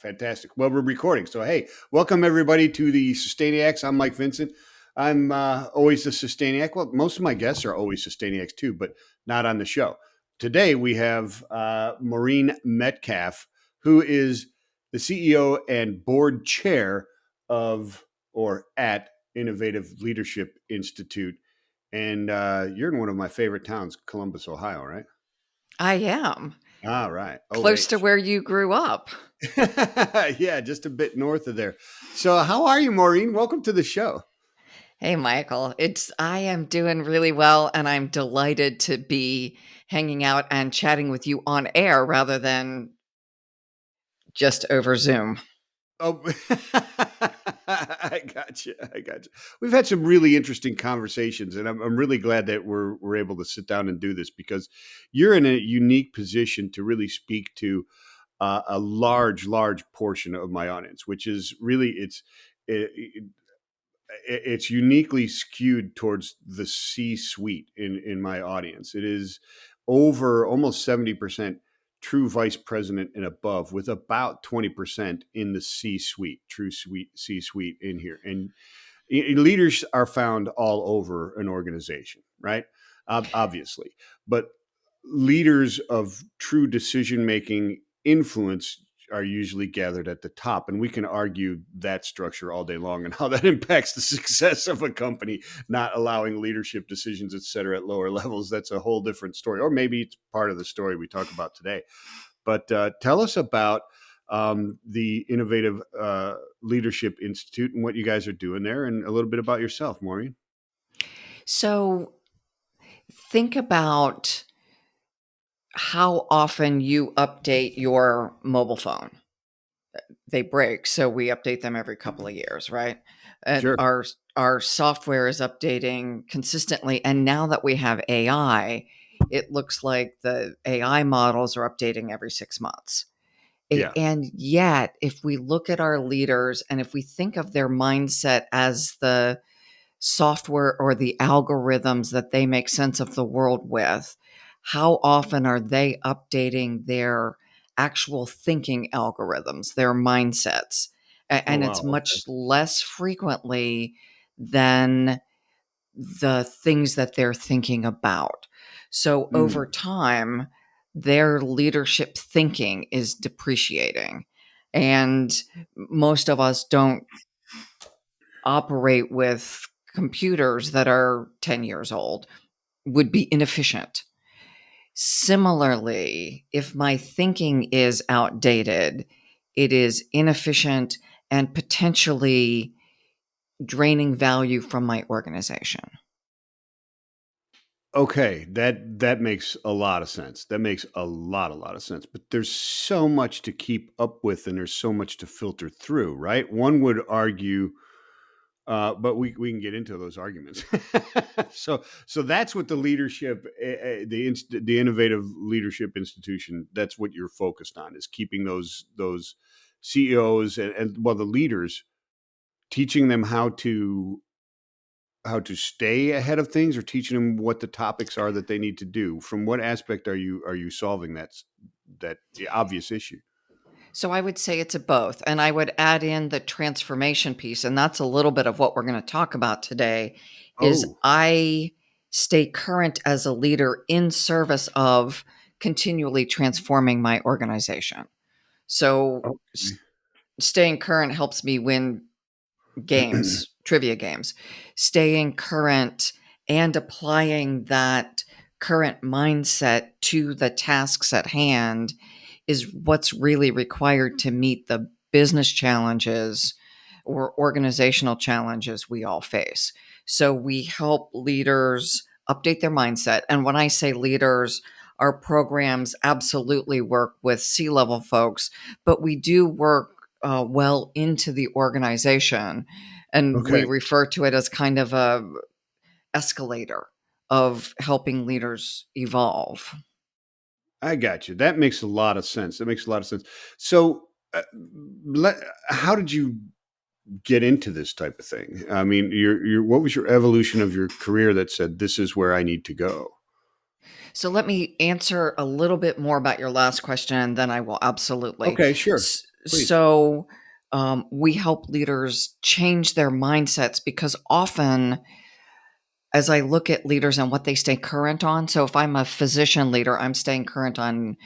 Fantastic. Well, we're recording. So, hey, welcome everybody to the Sustainiacs. I'm Mike Vincent. I'm always the Sustainiac. Well, most of my guests are always Sustainiacs too, but not on the show. Today we have Maureen Metcalf, who is the CEO and board chair of or at Innovative Leadership Institute. And you're in one of my favorite towns, Columbus, Ohio, right? I am. All right. Close to OH. where you grew up. Yeah, just a bit north of there. So, how are you, Maureen? Welcome to the show. Hey, Michael. I am doing really well, and I'm delighted to be hanging out and chatting with you on air rather than just over Zoom. Oh, I got you. I got you. We've had some really interesting conversations, and I'm really glad that we're able to sit down and do this because you're in a unique position to really speak to a large portion of my audience, which is really it, it's uniquely skewed towards the C-suite in my audience. It is over almost 70% true vice president and above, with about 20% in the C-suite, true C-suite in here. And leaders are found all over an organization, right? Obviously, but leaders of true decision making influence are usually gathered at the top, and we can argue that structure all day long and how that impacts the success of a company, not allowing leadership decisions, et cetera, at lower levels. That's a whole different story, or maybe it's part of the story we talk about today. But tell us about the Innovative Leadership Institute and what you guys are doing there, and a little bit about yourself, Maureen. So, think about how often you update your mobile phone. They break, so we update them every couple of years, right? And Sure. our software is updating consistently, and now that we have AI, it looks like the AI models are updating every 6 months. Yeah. And yet, if we look at our leaders and if we think of their mindset as the software or the algorithms that they make sense of the world with, how often are they updating their actual thinking algorithms, their mindsets? Oh And it's wow. Okay. much less frequently than the things that they're thinking about. So over Mm. time, their leadership thinking is depreciating. And most of us don't operate with computers that are 10 years old, would be inefficient. Similarly, if my thinking is outdated, it is inefficient and potentially draining value from my organization. Okay, that makes a lot of sense. That makes a lot of sense. But there's so much to keep up with, and there's so much to filter through, right? One would argue, but we can get into those arguments. So that's what the leadership, the Innovative Leadership Institution. That's what you're focused on, is keeping those CEOs and well, the leaders, teaching them how to stay ahead of things, or teaching them what the topics are that they need to do. From what aspect are you solving that obvious issue? So I would say it's a both. And I would add in the transformation piece. And that's a little bit of what we're going to talk about today is Oh, I stay current as a leader in service of continually transforming my organization. So okay. staying current helps me win games, trivia games. Staying current and applying that current mindset to the tasks at hand is what's really required to meet the business challenges or organizational challenges we all face. So we help leaders update their mindset. And when I say leaders, our programs absolutely work with C-level folks, but we do work well into the organization, and we Okay, refer to it as kind of a escalator of helping leaders evolve. I got you. That makes a lot of sense. That makes a lot of sense. So, let, how did you get into this type of thing? I mean, your what was your evolution of your career that said this is where I need to go? So let me answer a little bit more about your last question, and then I will absolutely. Okay, sure. Please. So we help leaders change their mindsets because often, as I look at leaders and what they stay current on, so if I'm a physician leader, I'm staying current on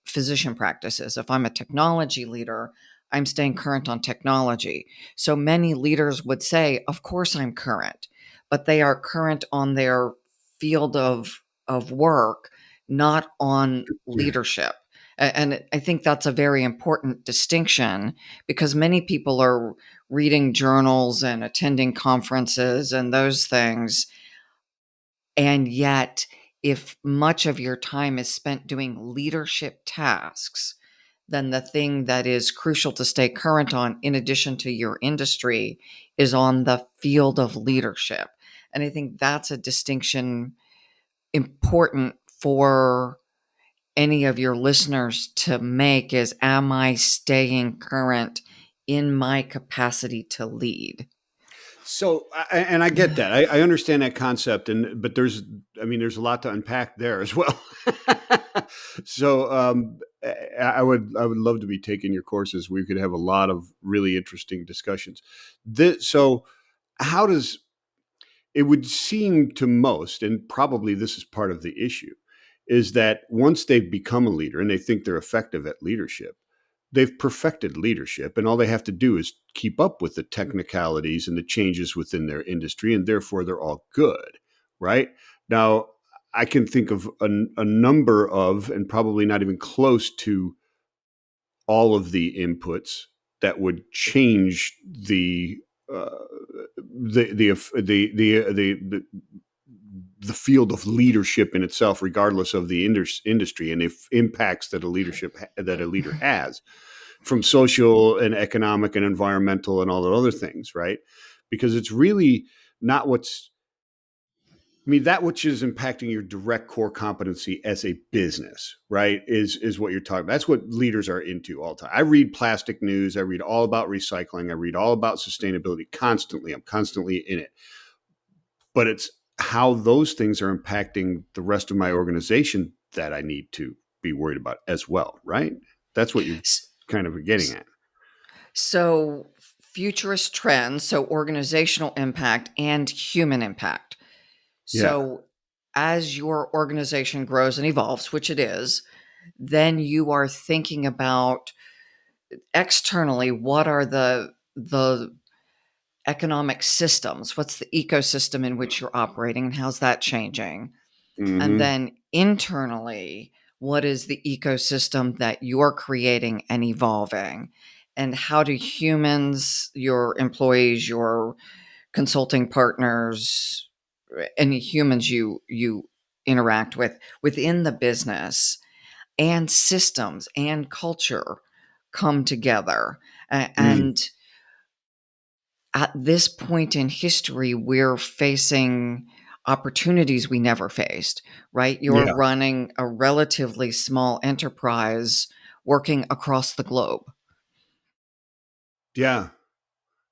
physician practices. If I'm a technology leader, I'm staying current on technology. So many leaders would say, "Of course I'm current," but they are current on their field of work, not on Yeah. leadership. And I think that's a very important distinction because many people are reading journals and attending conferences and those things, and yet, if much of your time is spent doing leadership tasks, then the thing that is crucial to stay current on, in addition to your industry, is on the field of leadership. And I think that's a distinction important for any of your listeners to make is, am I staying current in my capacity to lead? So, and I get that. I understand that concept, and but there's, I mean, there's a lot to unpack there as well. So, I would love to be taking your courses. We could have a lot of really interesting discussions. So, how does it would seem to most, and probably this is part of the issue, is that once they've become a leader and they think they're effective at leadership, they've perfected leadership, and all they have to do is keep up with the technicalities and the changes within their industry, and therefore they're all good, right? Now, I can think of a number of, and probably not even close to all of the inputs that would change uh, the field of leadership in itself, regardless of the industry and if impacts that a leader has, from social and economic and environmental and all the other things, right? Because it's really not what's I mean, that which is impacting your direct core competency as a business, right? Is what you're talking about. That's what leaders are into all the time. I read plastic news. I read all about recycling. I read all about sustainability constantly. I'm constantly in it. But it's how those things are impacting the rest of my organization that I need to be worried about as well, right? That's what you're S- kind of getting s- at. So, futurist trends, so organizational impact and human impact. Yeah. So, as your organization grows and evolves, which it is, then you are thinking about externally, what are the economic systems? What's the ecosystem in which you're operating and how's that changing? And Mm-hmm. then internally, what is the ecosystem that you're creating and evolving? And how do humans, your employees, your consulting partners, any humans you interact with within the business, and systems and culture come together? Mm. And at this point in history, we're facing opportunities we never faced, right? You're Yeah. running a relatively small enterprise working across the globe. Yeah.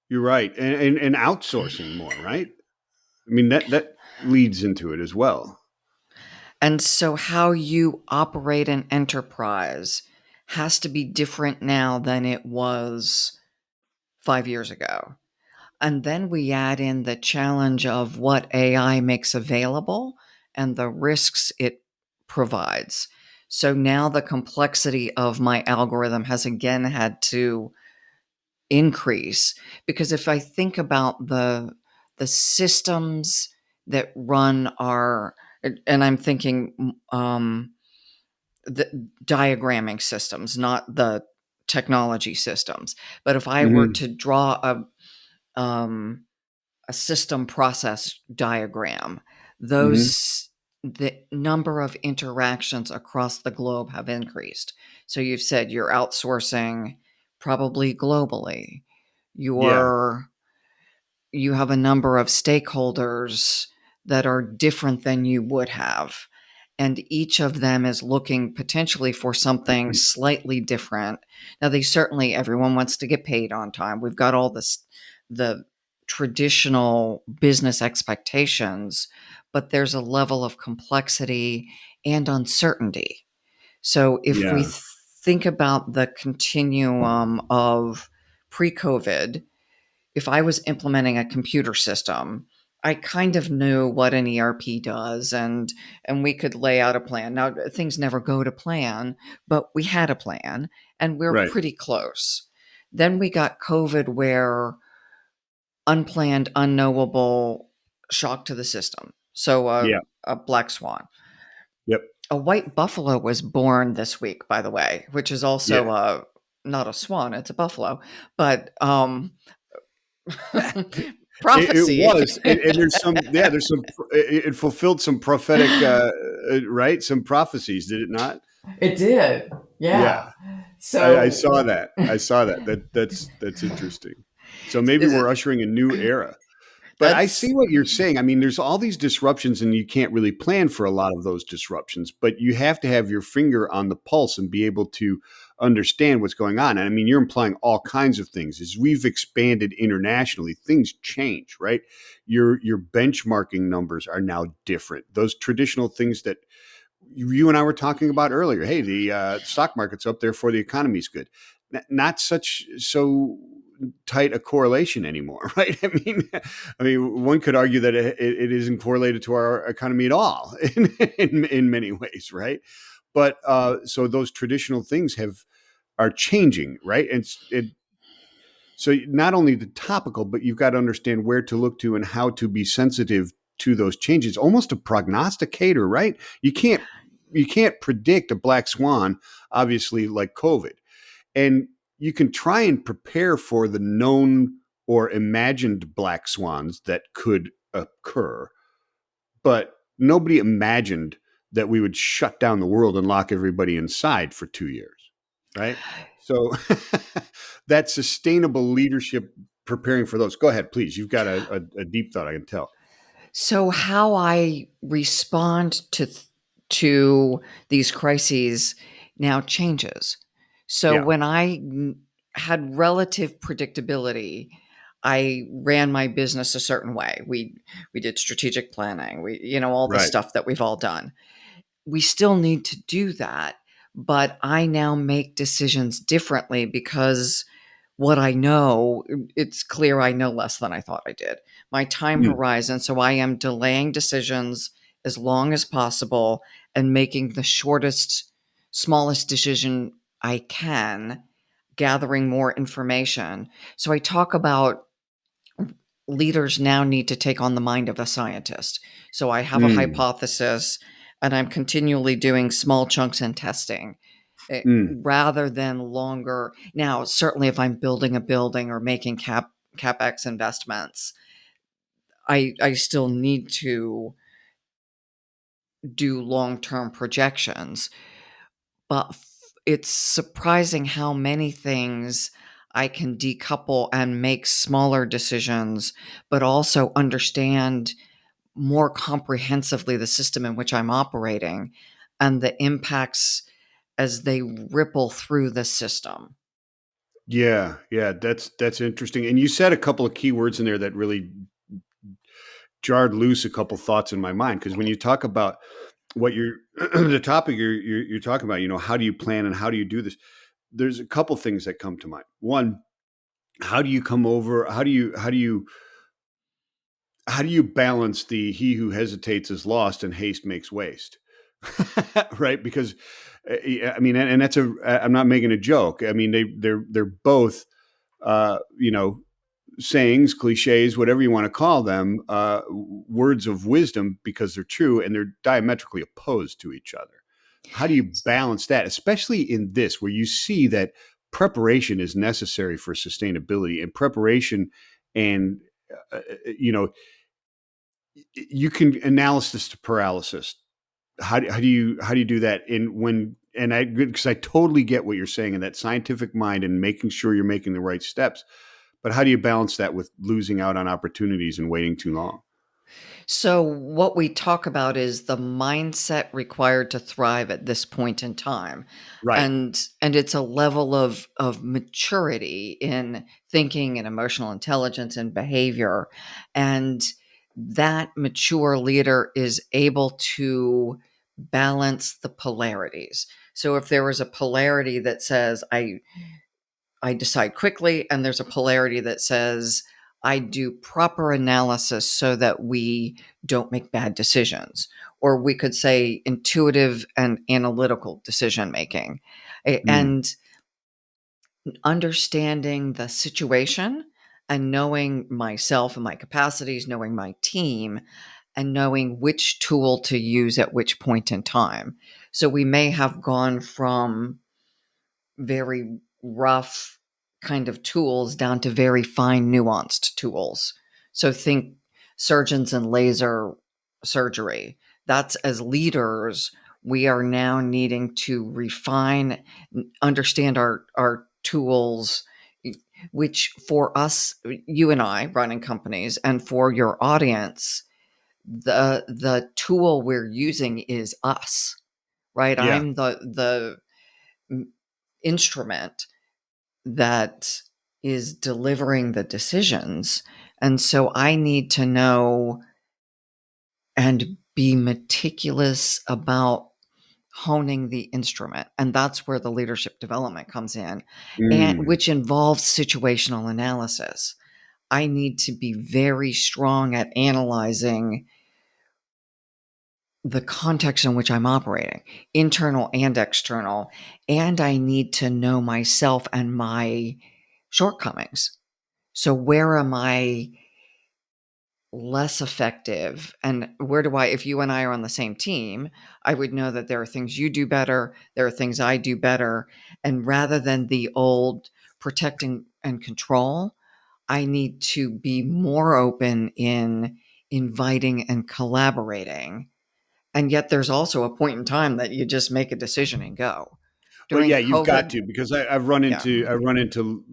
You're right. And outsourcing more, right? I mean, that leads into it as well. And so, how you operate an enterprise has to be different now than it was 5 years ago. And then we add in the challenge of what AI makes available and the risks it provides. So now the complexity of my algorithm has again had to increase, because if I think about the systems that run our, and I'm thinking the diagramming systems, not the technology systems, but if I were Hmm. to draw um, a system process diagram, Hmm. those the number of interactions across the globe have increased. So you've said you're outsourcing probably globally. Yeah. You're you have a number of stakeholders that are different than you would have. And each of them is looking potentially for something slightly different. Now, they certainly, everyone wants to get paid on time. We've got all this, the traditional business expectations, but there's a level of complexity and uncertainty. So if we Yeah. think about the continuum of pre-COVID, if I was implementing a computer system, I kind of knew what an ERP does, and we could lay out a plan. Now things never go to plan, but we had a plan and we're Right. pretty close. Then we got COVID, where unplanned, unknowable shock to the system. So Yeah. a black swan. Yep. A white buffalo was born this week, by the way, which is Yeah. also not a swan, it's a buffalo, but It prophecy. was, and there's some, yeah, there's some, it fulfilled some prophetic, right? Some prophecies, did it not? It did. Yeah. Yeah. I So saw that. I saw that. That's interesting. So maybe is we're it- ushering a new era. But I see that's what you're saying. I mean, there's all these disruptions, and you can't really plan for a lot of those disruptions, but you have to have your finger on the pulse and be able to understand what's going on. And I mean, you're implying all kinds of things. As we've expanded internationally, things change, right? Your benchmarking numbers are now different. Those traditional things that you and I were talking about earlier. Hey, the stock market's up there for the economy's good. Not such so tight a correlation anymore, right? I mean, one could argue that it isn't correlated to our economy at all in many ways, right? But so those traditional things are changing, right? So not only the topical, but you've got to understand where to look to and how to be sensitive to those changes. Almost a prognosticator, right? You can't predict a black swan, obviously, like COVID, and you can try and prepare for the known or imagined black swans that could occur, but nobody imagined that we would shut down the world and lock everybody inside for 2 years, right? So that sustainable leadership, preparing for those. Go ahead, please. You've got a deep thought, I can tell. so how I respond to these crises now changes. So Yeah, when had relative predictability, I ran my business a certain way. We did strategic planning. We, all the right. stuff that we've all done. We still need to do that, but I now make decisions differently because what I know, it's clear I know less than I thought I did. My time Mm, horizon, so I am delaying decisions as long as possible and making the shortest, smallest decision I can, gathering more information. So I talk about leaders now need to take on the mind of a scientist. So I have a mm, hypothesis and I'm continually doing small chunks and testing, mm. rather than longer. Now, certainly if I'm building a building or making capex investments, I still need to do long-term projections, but it's surprising how many things I can decouple and make smaller decisions, but also understand more comprehensively the system in which I'm operating and the impacts as they ripple through the system. Yeah, yeah, that's interesting. And you said a couple of key words in there that really jarred loose a couple thoughts in my mind. Because when you talk about what you're the topic you're talking about, how do you plan and how do you do this? There's a couple things that come to mind. One, how do you come over? How do you balance the he who hesitates is lost and haste makes waste, right? Because I mean, and that's I'm not making a joke. I mean, they're both you know sayings, cliches, whatever you want to call them, words of wisdom because they're true and they're diametrically opposed to each other. How do you balance that, especially in this, where you see that preparation is necessary for sustainability and preparation, and uh, uh, you know, you can analysis to paralysis. How do you do that in when and I because I totally get what you're saying in that scientific mind and making sure you're making the right steps, but how do you balance that with losing out on opportunities and waiting too long? So, what we talk about is the mindset required to thrive at this point in time. Right. And it's a level of maturity in thinking and emotional intelligence and behavior. And that mature leader is able to balance the polarities. So if there was a polarity that says I decide quickly, and there's a polarity that says I do proper analysis so that we don't make bad decisions. Or we could say intuitive and analytical decision making. Mm. And understanding the situation and knowing myself and my capacities, knowing my team, and knowing which tool to use at which point in time. So we may have gone from very rough kind of tools down to very fine, nuanced tools. So think surgeons and laser surgery. That's as leaders, we are now needing to refine, understand our tools, which for us, you and I running companies, and for your audience, the tool we're using is us, right? Yeah. I'm the instrument that is delivering the decisions. And so I need to know and be meticulous about honing the instrument. And that's where the leadership development comes in, and Mm. which involves situational analysis. I need to be very strong at analyzing the context in which I'm operating, internal and external. And I need to know myself and my shortcomings. So, where am I less effective? And where do I, if you and I are on the same team, I would know that there are things you do better, there are things I do better. And rather than the old protecting and control, I need to be more open in inviting and collaborating. And yet, there's also a point in time that you just make a decision and go. Well, During yeah, you've got COVID, to, because yeah, I run into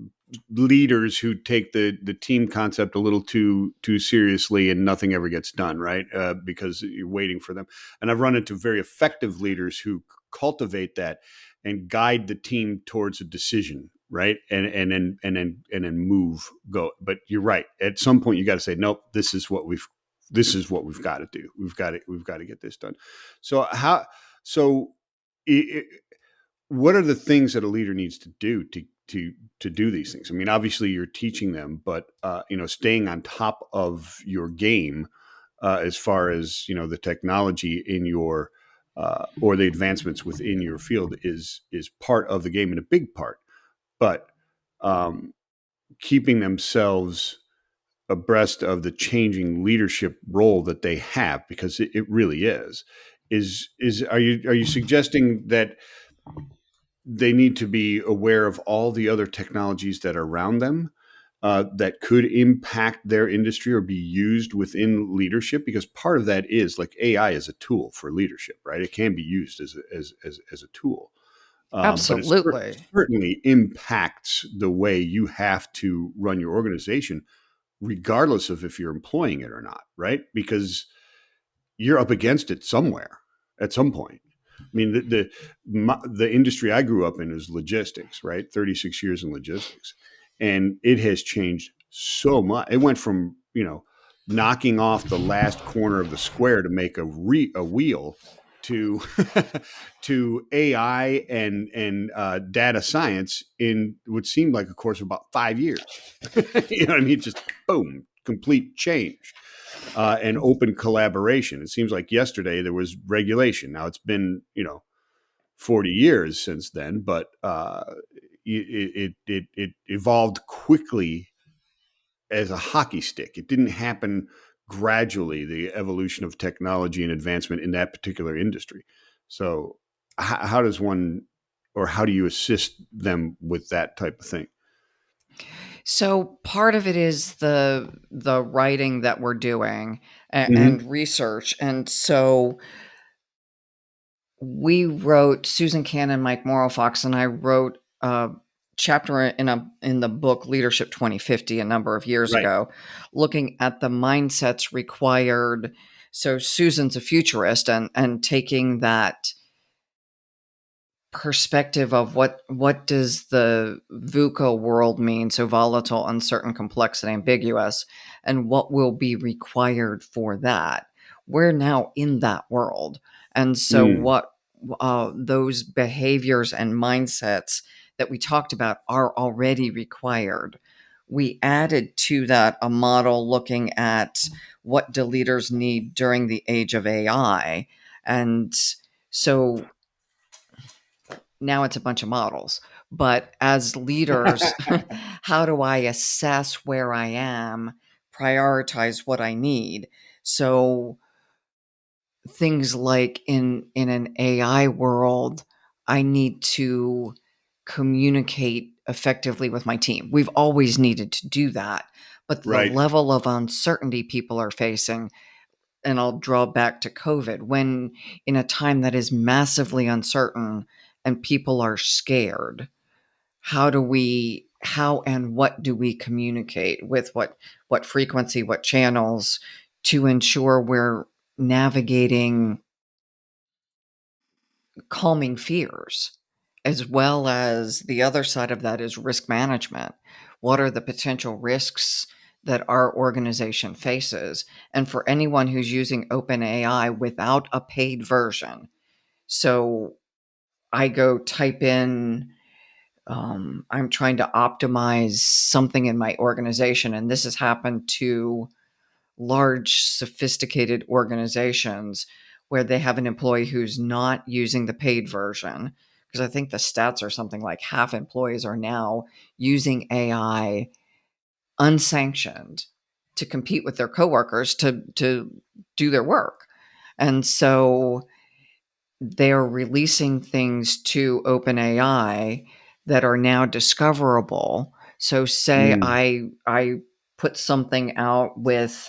leaders who take the team concept a little too seriously, and nothing ever gets done, right? Because you're waiting for them. And I've run into very effective leaders who cultivate that and guide the team towards a decision, right? And then move go. But you're right. At some point, you got to say, nope, this is what we've got to do. We've got to get this done. So how so. It, what are the things that a leader needs to do to do these things? I mean, obviously you're teaching them, but staying on top of your game as far as the technology in your or the advancements within your field is part of the game and a big part. But um, keeping themselves abreast of the changing leadership role that they have, because it really is are you suggesting that they need to be aware of all the other technologies that are around them that could impact their industry or be used within leadership? Because part of that is like AI is a tool for leadership, right? It can be used as a tool, but absolutely. certainly impacts the way you have to run your organization, regardless of if you're employing it or not, right? Because you're up against it somewhere at some point. I mean, the industry I grew up in is logistics, right? 36 years in logistics, and it has changed so much. It went from knocking off the last corner of the square to make a wheel to to AI and data science in what seemed like a course of about 5 years. You know what I mean? Just boom, complete change and open collaboration. It seems like yesterday there was regulation. Now it's been 40 years since then, but it evolved quickly as a hockey stick. It didn't happen gradually. The evolution of technology and advancement in that particular industry. So how does one, or how do you assist them with that type of thing? So part of it is the writing that we're doing Mm-hmm. and research. And so we wrote, Susan Cannon, Mike Morrowfox, and I wrote a chapter in the book Leadership 2050 a number of years Right. ago, looking at the mindsets required. So Susan's a futurist, and taking that perspective of what does the VUCA world mean, so volatile, uncertain, complex, and ambiguous, and what will be required for that. We're now in that world, and so Mm. those behaviors and mindsets that we talked about are already required. We added to that a model looking at what do leaders need during the age of AI. And so now it's a bunch of models. But as leaders, how do I assess where I am, prioritize what I need? So things like in an AI world, I need to communicate effectively with my team. We've always needed to do that, but the Right. level of uncertainty people are facing, and I'll draw back to COVID, when in a time that is massively uncertain and people are scared, how and what do we communicate with what frequency, what channels, to ensure we're navigating calming fears, as well as the other side of that is risk management. What are the potential risks that our organization faces? And for anyone who's using OpenAI without a paid version, so I go type in, I'm trying to optimize something in my organization, and this has happened to large, sophisticated organizations where they have an employee who's not using the paid version. Because I think the stats are something like half employees are now using AI unsanctioned to compete with their coworkers to do their work. And so they're releasing things to OpenAI that are now discoverable. So say Mm. I put something out with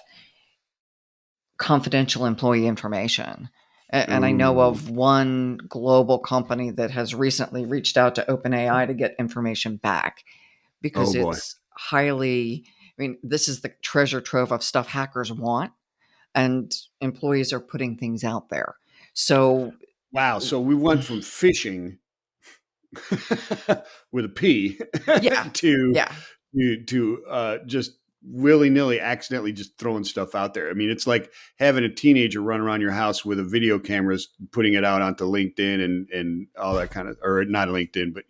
confidential employee information. And I know Ooh. of one global company that has recently reached out to OpenAI to get information back Oh because boy. it's highly, I mean, this is the treasure trove of stuff hackers want, and employees are putting things out there. So, Wow. So we went from fishing with a P yeah, to yeah. just willy nilly, accidentally just throwing stuff out there. I mean, it's like having a teenager run around your house with a video cameras, putting it out onto LinkedIn and all that kind of, or not LinkedIn, but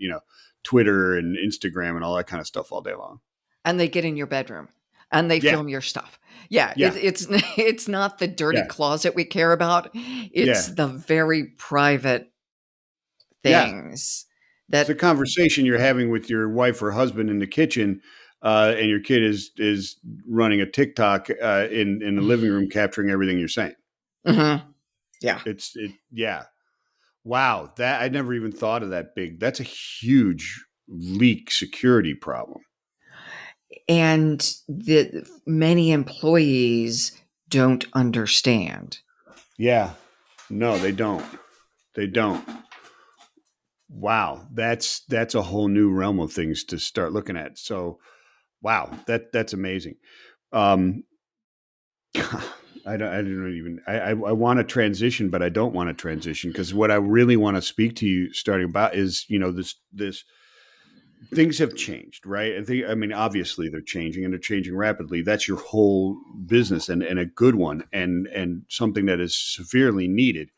Twitter and Instagram and all that kind of stuff all day long. And they get in your bedroom and they Yeah, film your stuff. Yeah, yeah, it's not the dirty yeah, closet we care about. It's yeah, the very private yeah. things It's a that. conversation you're having with your wife or husband in the kitchen, and your kid is running a TikTok in the living room, capturing everything you're saying. Mhm. Yeah. Yeah. Wow, that I never even thought of that big. That's a huge leak security problem. And the many employees don't understand. Yeah. No, they don't. They don't. Wow, that's a whole new realm of things to start looking at. So, wow, that's amazing. Um, I don't even. I want to transition, but I don't want to transition because what I really want to speak to you starting about is this things have changed, right? I mean, obviously they're changing and they're changing rapidly. That's your whole business and a good one and something that is severely needed.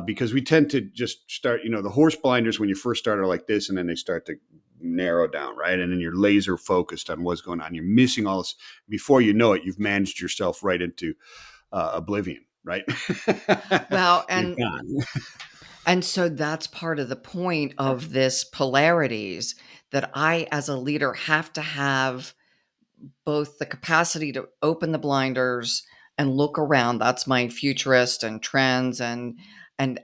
Because we tend to just start, the horse blinders when you first start are like this, and then they start to narrow down, right? And then you're laser focused on what's going on. You're missing all this. Before you know it, you've managed yourself right into oblivion, right? Well, You're gone. and so that's part of the point of this polarities, that I as a leader have to have both the capacity to open the blinders and look around. That's my futurist and trends, and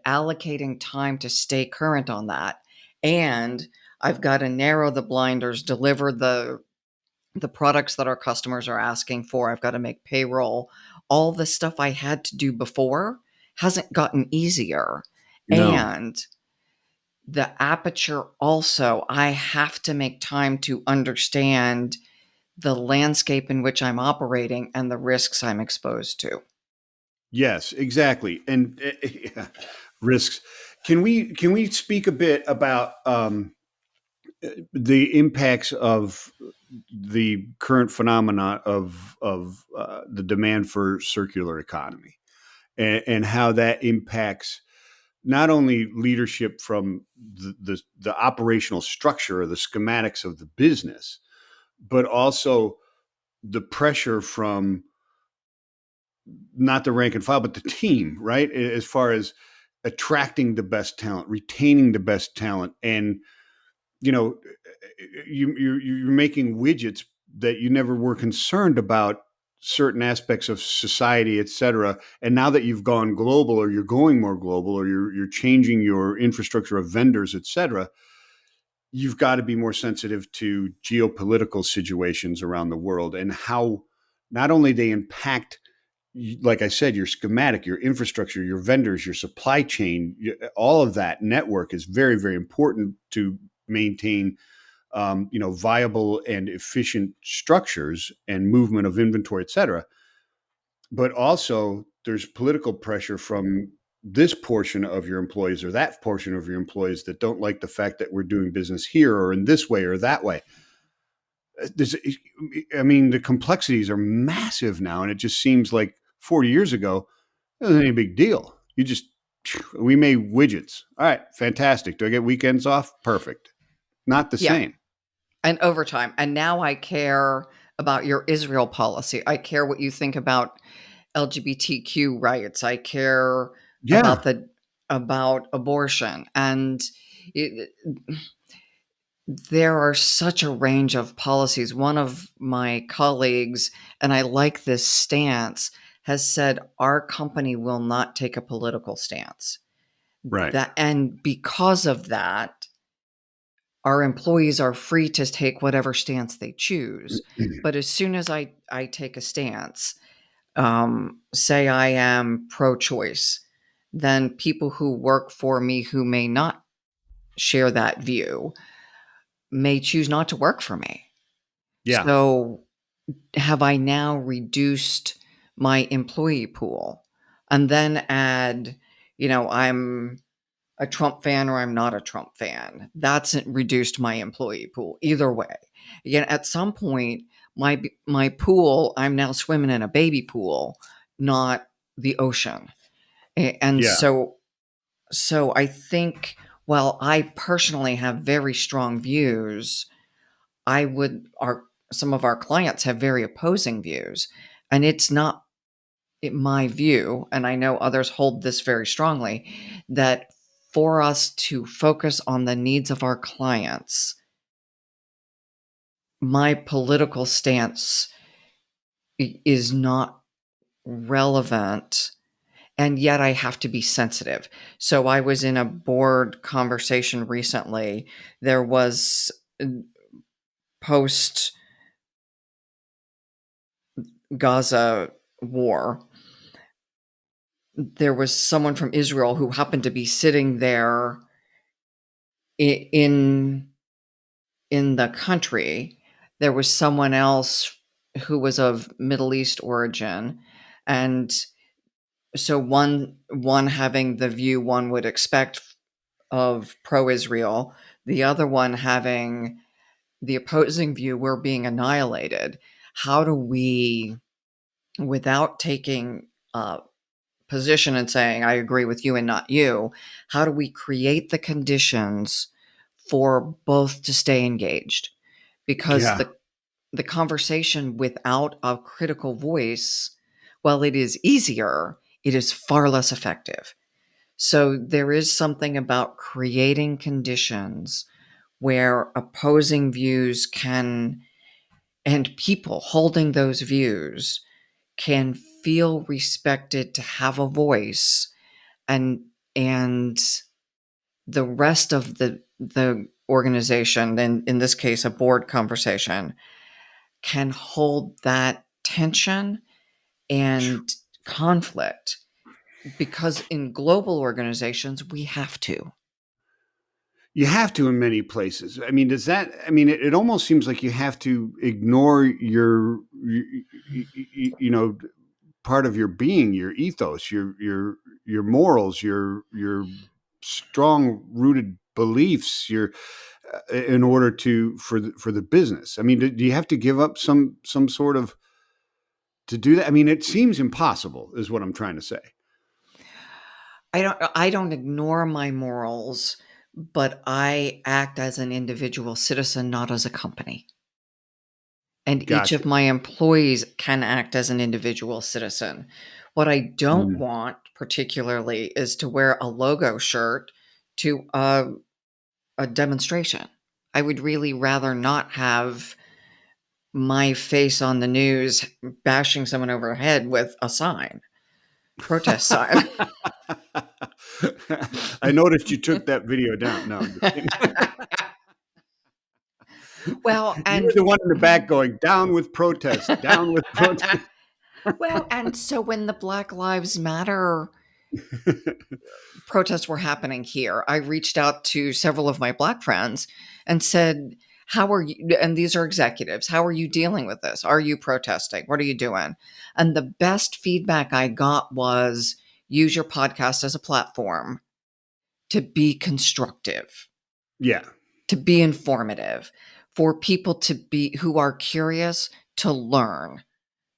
allocating time to stay current on that. And I've got to narrow the blinders, deliver the products that our customers are asking for. I've got to make payroll. All the stuff I had to do before hasn't gotten easier. No. And the aperture also, I have to make time to understand the landscape in which I'm operating and the risks I'm exposed to. Yes, exactly. And yeah, risks. Can we speak a bit about the impacts of the current phenomena of the demand for circular economy and how that impacts not only leadership from the operational structure or the schematics of the business, but also the pressure from not the rank and file, but the team, right? As far as attracting the best talent, retaining the best talent, and you know, you're making widgets that you never were concerned about certain aspects of society, et cetera. And now that you've gone global, or you're going more global, or you're changing your infrastructure of vendors, et cetera, you've got to be more sensitive to geopolitical situations around the world and how not only they impact, like I said, your schematic, your infrastructure, your vendors, your supply chain, all of that network is very, very important to maintain, viable and efficient structures and movement of inventory, et cetera. But also, there's political pressure from this portion of your employees or that portion of your employees that don't like the fact that we're doing business here or in this way or that way. There's, I mean, the complexities are massive now, and it just seems like 40 years ago, it wasn't any big deal. You just, we made widgets. All right, fantastic. Do I get weekends off? Perfect. Not the Yeah, same. and overtime. And now I care about your Israel policy. I care what you think about LGBTQ rights. I care Yeah, about the about abortion. And it, there are such a range of policies. One of my colleagues, and I like this stance, has said our company will not take a political stance. right. That, and because of that, our employees are free to take whatever stance they choose. But as soon as I take a stance, say I am pro choice, then people who work for me who may not share that view may choose not to work for me. Yeah, So, have I now reduced my employee pool? And then add, I'm a Trump fan or I'm not a Trump fan. That's reduced my employee pool. Either way, again, at some point, my pool, I'm now swimming in a baby pool, not the ocean. And yeah, so I think while I personally have very strong views, I would our some of our clients have very opposing views, and it's not my view, and I know others hold this very strongly, that for us to focus on the needs of our clients, my political stance is not relevant, and yet I have to be sensitive. So I was in a board conversation recently. There was post Gaza war, there was someone from Israel who happened to be sitting there in the country. There was someone else who was of Middle East origin, and so one having the view one would expect of pro-Israel, the other one having the opposing view, we're being annihilated. How do we, without taking position and saying, I agree with you and not you, how do we create the conditions for both to stay engaged? Because yeah, the conversation without a critical voice, while it is easier, it is far less effective. So there is something about creating conditions where opposing views can, and people holding those views can feel respected to have a voice, and and the rest of the organization, and in this case a board conversation, can hold that tension and conflict, because in global organizations we have to. you have to in many places. I mean, does that? I mean, it almost seems like you have to ignore your part of your being, your ethos, your morals, your strong rooted beliefs, your in order to for the business. I mean, do you have to give up some sort of to do that? I mean, it seems impossible, is what I'm trying to say. I don't ignore my morals, but I act as an individual citizen, not as a company. And each Gotcha. of my employees can act as an individual citizen. What I don't Mm. want particularly is to wear a logo shirt to a demonstration. I would really rather not have my face on the news bashing someone over the head with a sign, protest sign. I noticed you took that video down. No, I'm just kidding. Well, You were and the one in the back going, "Down with protest, down with protest." well, and so when the Black Lives Matter protests were happening here, I reached out to several of my Black friends and said, "How are you?" And these are executives. How are you dealing with this? Are you protesting? What are you doing? And the best feedback I got was use your podcast as a platform to be constructive, Yeah. to be informative, for people to be who are curious to learn,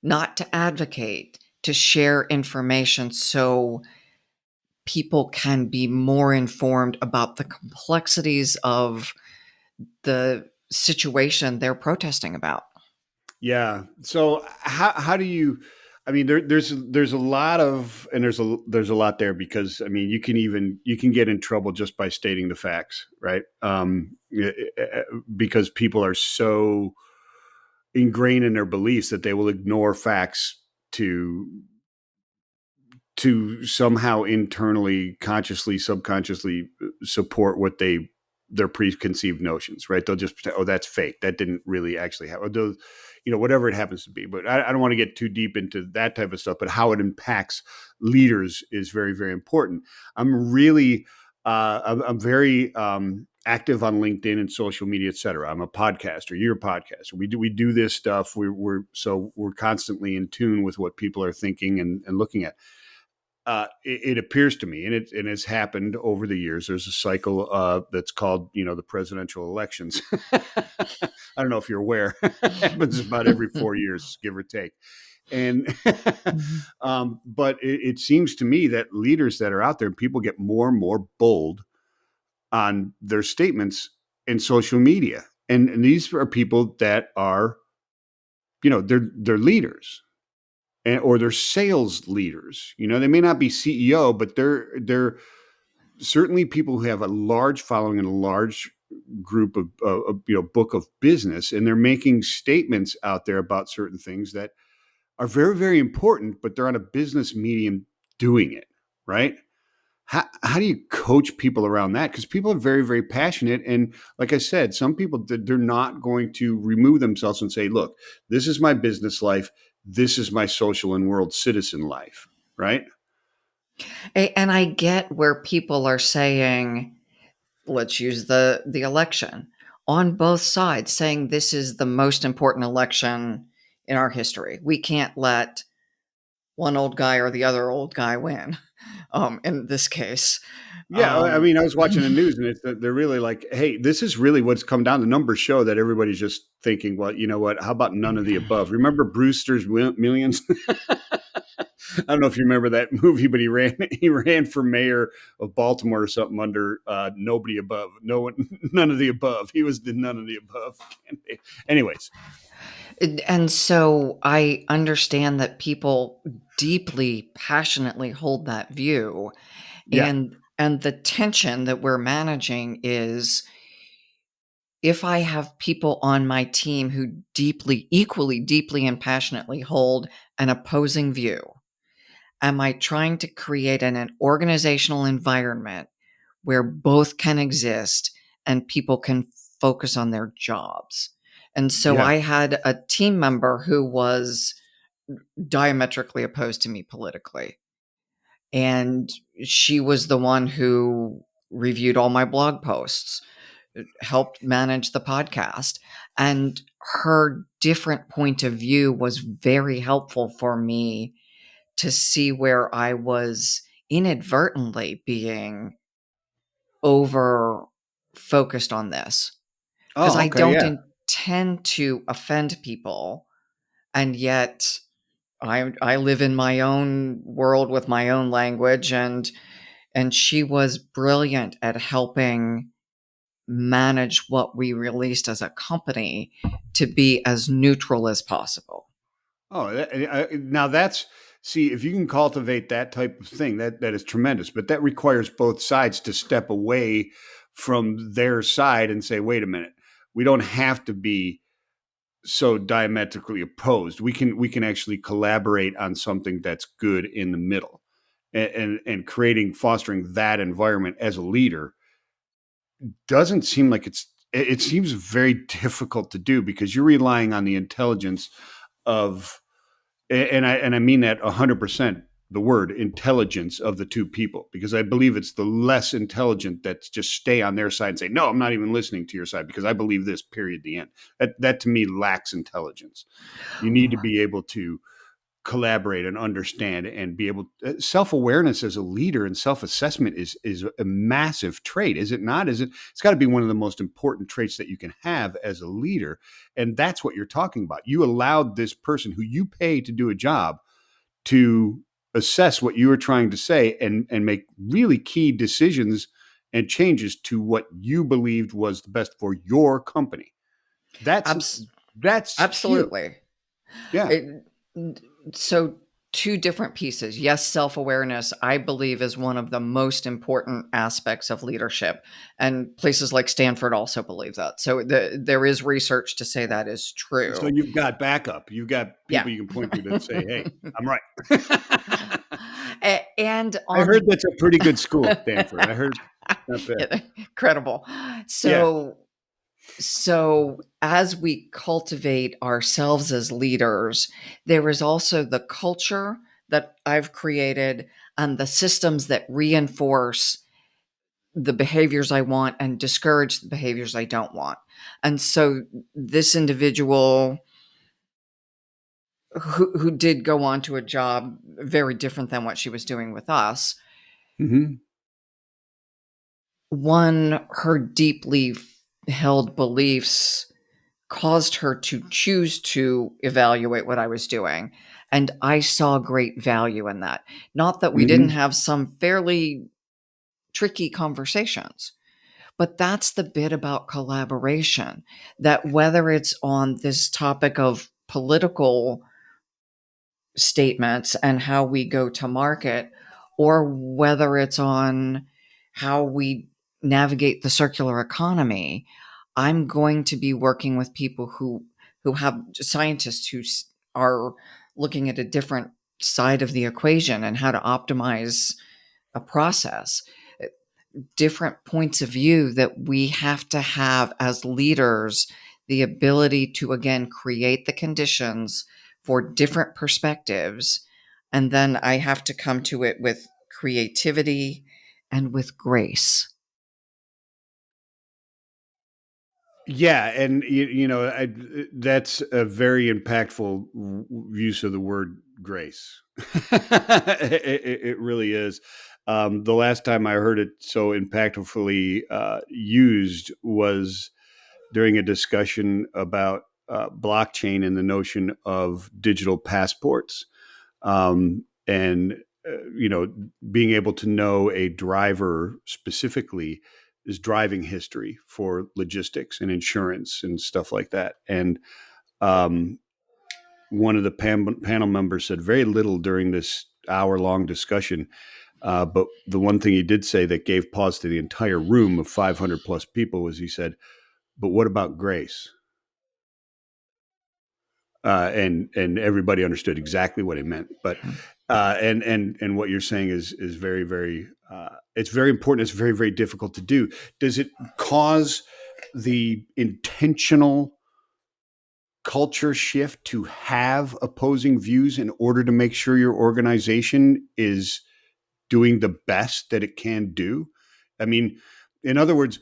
not to advocate, to share information so people can be more informed about the complexities of the situation they're protesting about. Yeah. So how do you? I mean, there's a lot of, and there's a lot there, because I mean, you can get in trouble just by stating the facts, right? Because people are so ingrained in their beliefs that they will ignore facts to somehow internally, consciously, subconsciously support what their preconceived notions, right? They'll just pretend, oh, that's fake. That didn't really actually happen. Or those, whatever it happens to be. But I don't want to get too deep into that type of stuff. But how it impacts leaders is very, very important. I'm really, I'm very active on LinkedIn and social media, et cetera. I'm a podcaster. You're a podcaster. We do this stuff. We're constantly in tune with what people are thinking and looking at. It appears to me, and it's happened over the years. There's a cycle that's called, the presidential elections. I don't know if you're aware. It happens about every 4 years, give or take. And Mhm. but it seems to me that leaders that are out there, people get more and more bold on their statements in social media, and these are people that are, they're leaders, or they're sales leaders. They may not be CEO, but they're certainly people who have a large following and a large group of, book of business, and they're making statements out there about certain things that are very, very important, but they're on a business medium doing it, right? How do you coach people around that? Because people are very, very passionate. And like I said, some people, they're not going to remove themselves and say, look, this is my business life. This is my social and world citizen life, right? And I get where people are saying, let's use the election on both sides, saying this is the most important election in our history. We can't let one old guy or the other old guy win. In this case, Yeah, I um, mean, I was watching the news, and they're really like, "Hey, this is really what's come down." The numbers show that everybody's just thinking, "Well, you know what? How about none of the above?" Remember Brewster's Millions? I don't know if you remember that movie, but he ran for mayor of Baltimore or something under nobody above, no one, none of the above. He was the none of the above. Anyways, and so I understand that people deeply, passionately hold that view, yeah, and the tension that we're managing is if I have people on my team who deeply, equally deeply and passionately hold an opposing view, am I trying to create an organizational environment where both can exist and people can focus on their jobs? And so yeah, I had a team member who was diametrically opposed to me politically. And she was the one who reviewed all my blog posts, helped manage the podcast. And her different point of view was very helpful for me to see where I was inadvertently being over focused on this. Because oh, I okay, don't yeah, intend to offend people. And yet I live in my own world with my own language, and and she was brilliant at helping manage what we released as a company to be as neutral as possible. Oh, now that's see if you can cultivate that type of thing, that is tremendous. But that requires both sides to step away from their side and say, "Wait a minute, we don't have to be so diametrically opposed. We can actually collaborate on something that's good in the middle." And creating fostering that environment as a leader doesn't seem like it seems very difficult to do because you're relying on the intelligence of and I mean that 100%, the word intelligence of the two people, because I believe it's the less intelligent that just stay on their side and say, no, I'm not even listening to your side because I believe this, period, the end. That to me lacks intelligence. You need to be able to collaborate and understand and be able self-awareness as a leader and self-assessment is a massive trait, is it not? It's got to be one of the most important traits that you can have as a leader, and that's what you're talking about. You allowed this person who you pay to do a job to assess what you were trying to say and make really key decisions and changes to what you believed was the best for your company. that's Abs- that's huge. Absolutely. Yeah. It, so, two different pieces. Yes, self awareness, I believe, is one of the most important aspects of leadership. And places like Stanford also believe that. So, there is research to say that is So true. you've got backup. You've got Yeah. people you can point to that say, "Hey, I'm right." And I heard on that's a pretty good school, Stanford. I heard not bad. yeah, incredible. Yeah. So as we cultivate ourselves as leaders, there is also the culture that I've created and the systems that reinforce the behaviors I want and discourage the behaviors I don't want. And so this individual who did go on to a job very different than what she was doing with us, Mhm. one, her deeply held beliefs caused her to choose to evaluate what I was doing. And I saw great value in that. Not that we didn't Mhm. have some fairly tricky conversations, but that's the bit about collaboration, that whether it's on this topic of political statements and how we go to market, or whether it's on how we navigate the circular economy, I'm going to be working with people who have scientists are looking at a different side of the equation and how to optimize a process, different points of view that we have to have as leaders, the ability to again create the conditions for different perspectives. And then I have to come to it with creativity and with grace. Yeah, and that's a very impactful use of the word grace. It really is. The last time I heard it so impactfully used was during a discussion about blockchain and the notion of digital passports, and being able to know a driver specifically is driving history for logistics and insurance and stuff like that. And um, one of the panel members said very little during this hour-long discussion, but the one thing he did say that gave pause to the entire room of 500 plus people was he said, "But what about grace?" And everybody understood exactly what it meant. But and what you're saying is very very it's very important. It's very very difficult to do. Does it cause the intentional culture shift to have opposing views in order to make sure your organization is doing the best that it can do? I mean, in other words,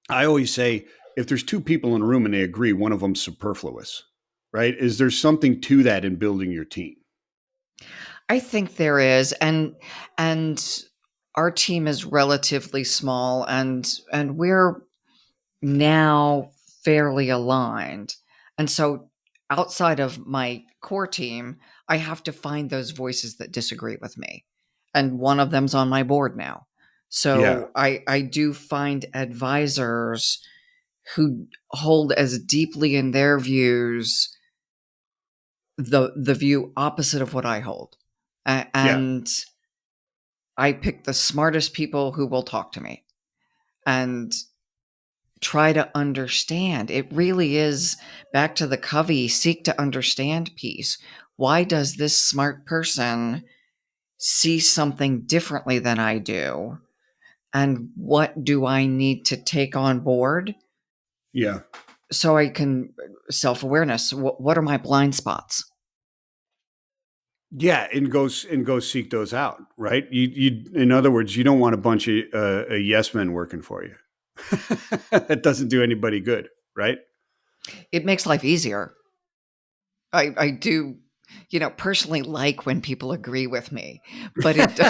I always say if there's two people in a room and they agree, one of them's superfluous, right? Is there something to that in building your team? I think there is, and our team is relatively small, and we're now fairly aligned. And so outside of my core team, I have to find those voices that disagree with me. and one of them's on my board now. Yeah. So I do find advisors who hold as deeply in their views the view opposite of what I hold. Yeah. And I pick the smartest people who will talk to me and try to understand. It really is back to the Covey seek to understand piece. Why does this smart person see something differently than I do? And what do I need to take on board Yeah. so I can self awareness? What are my blind spots? Yeah, and go seek those out, right? In other words, you don't want a bunch of yes men working for you. That doesn't do anybody good, right? It makes life easier. I do, personally like when people agree with me, but it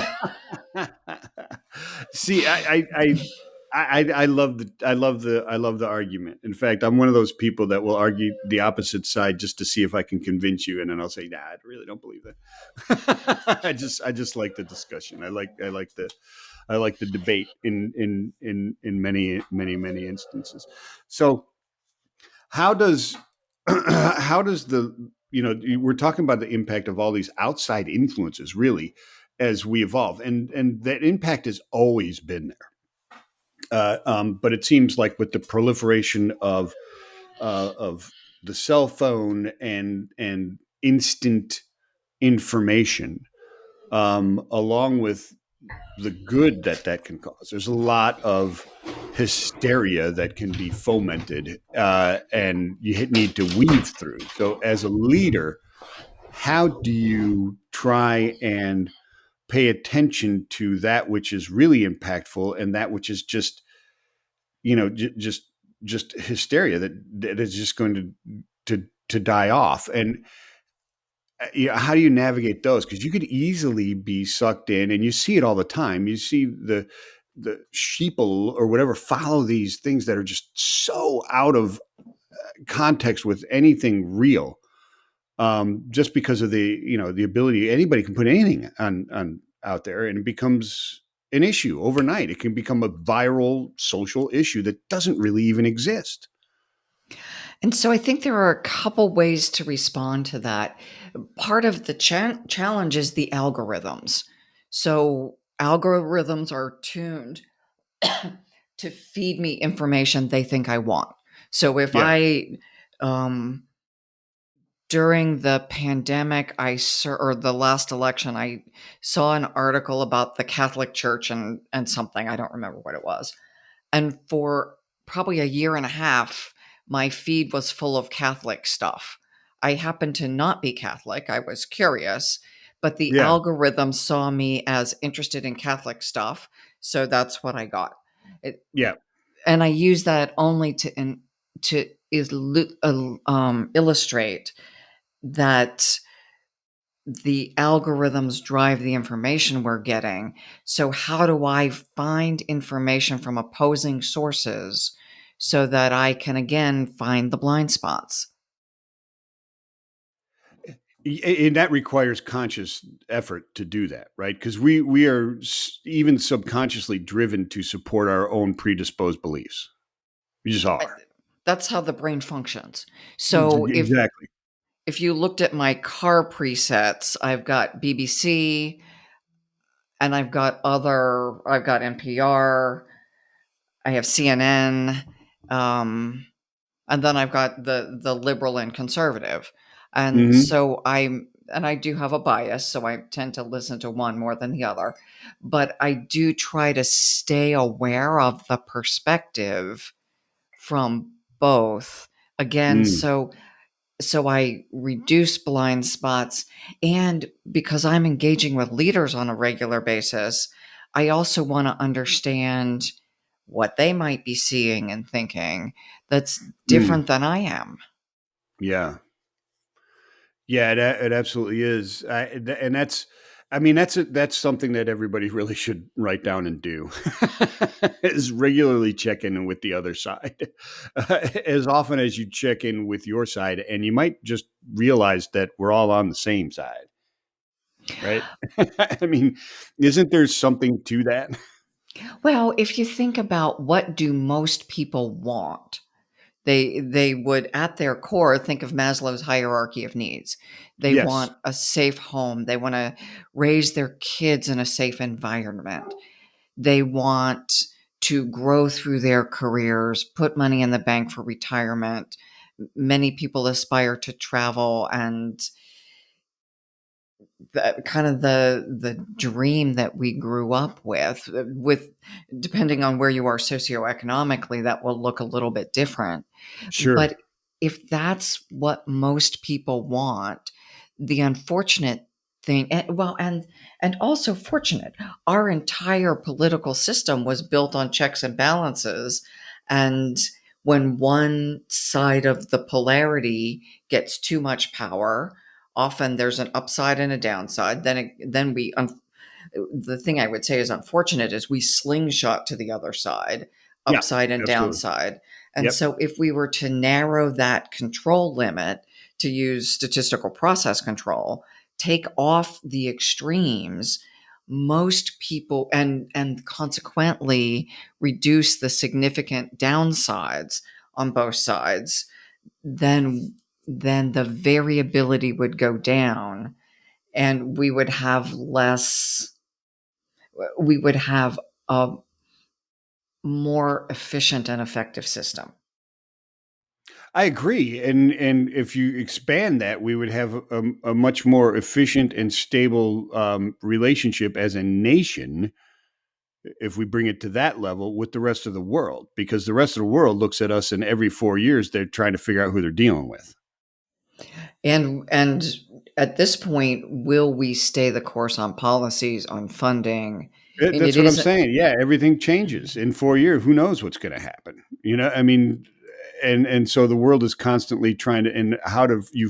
See, I love I love the argument. In fact, I'm one of those people that will argue the opposite side just to see if I can convince you, and then I'll say, "Nah, I really don't believe that." I just like the discussion. I like the debate in many instances. So how does how does the we're talking about the impact of all these outside influences really as we evolve, and that impact has always been there, but it seems like with the proliferation of the cell phone and instant information, along with the good that that can cause. There's a lot of hysteria that can be fomented, and you need to weave through. So, as a leader, how do you try and pay attention to that which is really impactful and that which is just just hysteria that is just going to die off? And how do you navigate those? Because you could easily be sucked in, and you see it all the time. You see the sheeple or whatever follow these things that are just so out of context with anything real, just because of the ability. Anybody can put anything on out there, and it becomes an issue overnight. It can become a viral social issue that doesn't really even exist. and so I think there are a couple ways to respond to that. Part of the challenge is the algorithms. So algorithms are tuned to feed me information they think I want. So if Yeah. um, during the pandemic, or the last election, I saw an article about the Catholic Church and something. I don't remember what it was. And for probably a year and a half, my feed was full of Catholic stuff. I happened to not be Catholic. I was curious, but the Yeah. algorithm saw me as interested in Catholic stuff. So that's what I got. It, Yeah. and I use that only to illustrate that the algorithms drive the information we're getting. So, how do I find information from opposing sources so that I can again find the blind spots? And that requires conscious effort to do that, right? Because we are even subconsciously driven to support our own predisposed beliefs. We just I- are. That's how the brain functions. So, Exactly. if you looked at my car presets, I've got BBC and I've got NPR, I have CNN, um, and then I've got the liberal and conservative. And Hmm. so I do have a bias, so I tend to listen to one more than the other. But I do try to stay aware of the perspective from both. Again, Mm. so I reduce blind spots, and because I'm engaging with leaders on a regular basis, I also want to understand what they might be seeing and thinking that's Mm. different than I am. Yeah. Yeah, it absolutely is. And that's, I mean, that's something that everybody really should write down and do is regularly check in with the other side, as often as you check in with your side. And you might just realize that we're all on the same side. right? I mean, isn't there something to that? Well, if you think about what do most people want, they would, at their core, think of Maslow's hierarchy of needs. They Yes, want a safe home. They want to raise their kids in a safe environment. They want to grow through their careers, put money in the bank for retirement. Many people aspire to travel, and the kind of the dream that we grew up with depending on where you are socioeconomically, that will look a little bit different. sure. But if that's what most people want, the unfortunate thing, and also fortunate, our entire political system was built on checks and balances. And when one side of the polarity gets too much power, often there's an upside and a downside. The thing I would say is unfortunate is we slingshot to the other side, Yeah, upside and absolutely. downside. And Yep. so if we were to narrow that control limit, to use statistical process control, take off the extremes, most people, and consequently reduce the significant downsides on both sides, then the variability would go down, and we would have a more efficient and effective system. I agree, and if you expand that, we would have a much more efficient and stable relationship as a nation if we bring it to that level with the rest of the world, because the rest of the world looks at us and every 4 years they're trying to figure out who they're dealing with. And at this point, will we stay the course on policies, on funding? And it That's what I'm isn't. saying. Yeah, everything changes in 4 years. Who knows what's going to happen? I mean, and so the world is constantly trying to, and how do you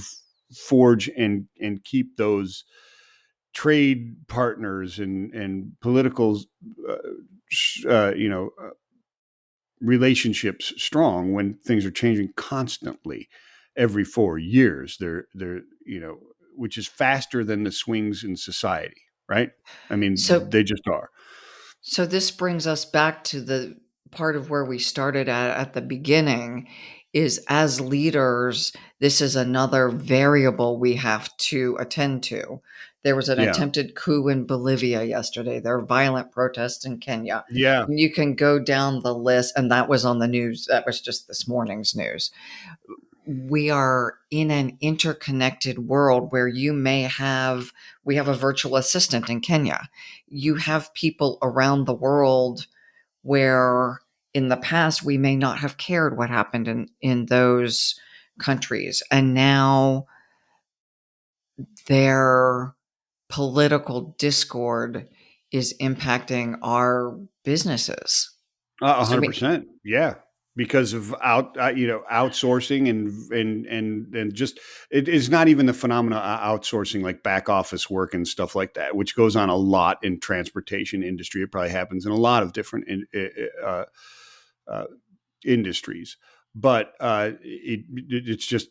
forge and keep those trade partners and political, uh, uh, you know, uh, relationships strong when things are changing constantly every 4 years. They're which is faster than the swings in society, right? I mean, So they just are. So this brings us back to the part of where we started at the beginning, is as leaders, this is another variable we have to attend to. There was an Yeah, attempted coup in Bolivia yesterday. There are violent protests in Kenya. yeah. And you can go down the list, and that was on the news. That was just this morning's news. We are in an interconnected world where we have a virtual assistant in Kenya. You have people around the world where in the past we may not have cared what happened in those countries. And now their political discord is impacting our businesses. So, I mean, 100%. Yeah, because of outsourcing and just it is not even the phenomena of outsourcing like back office work and stuff like that, which goes on a lot in transportation industry. It probably happens in a lot of different uh, industries, but it's just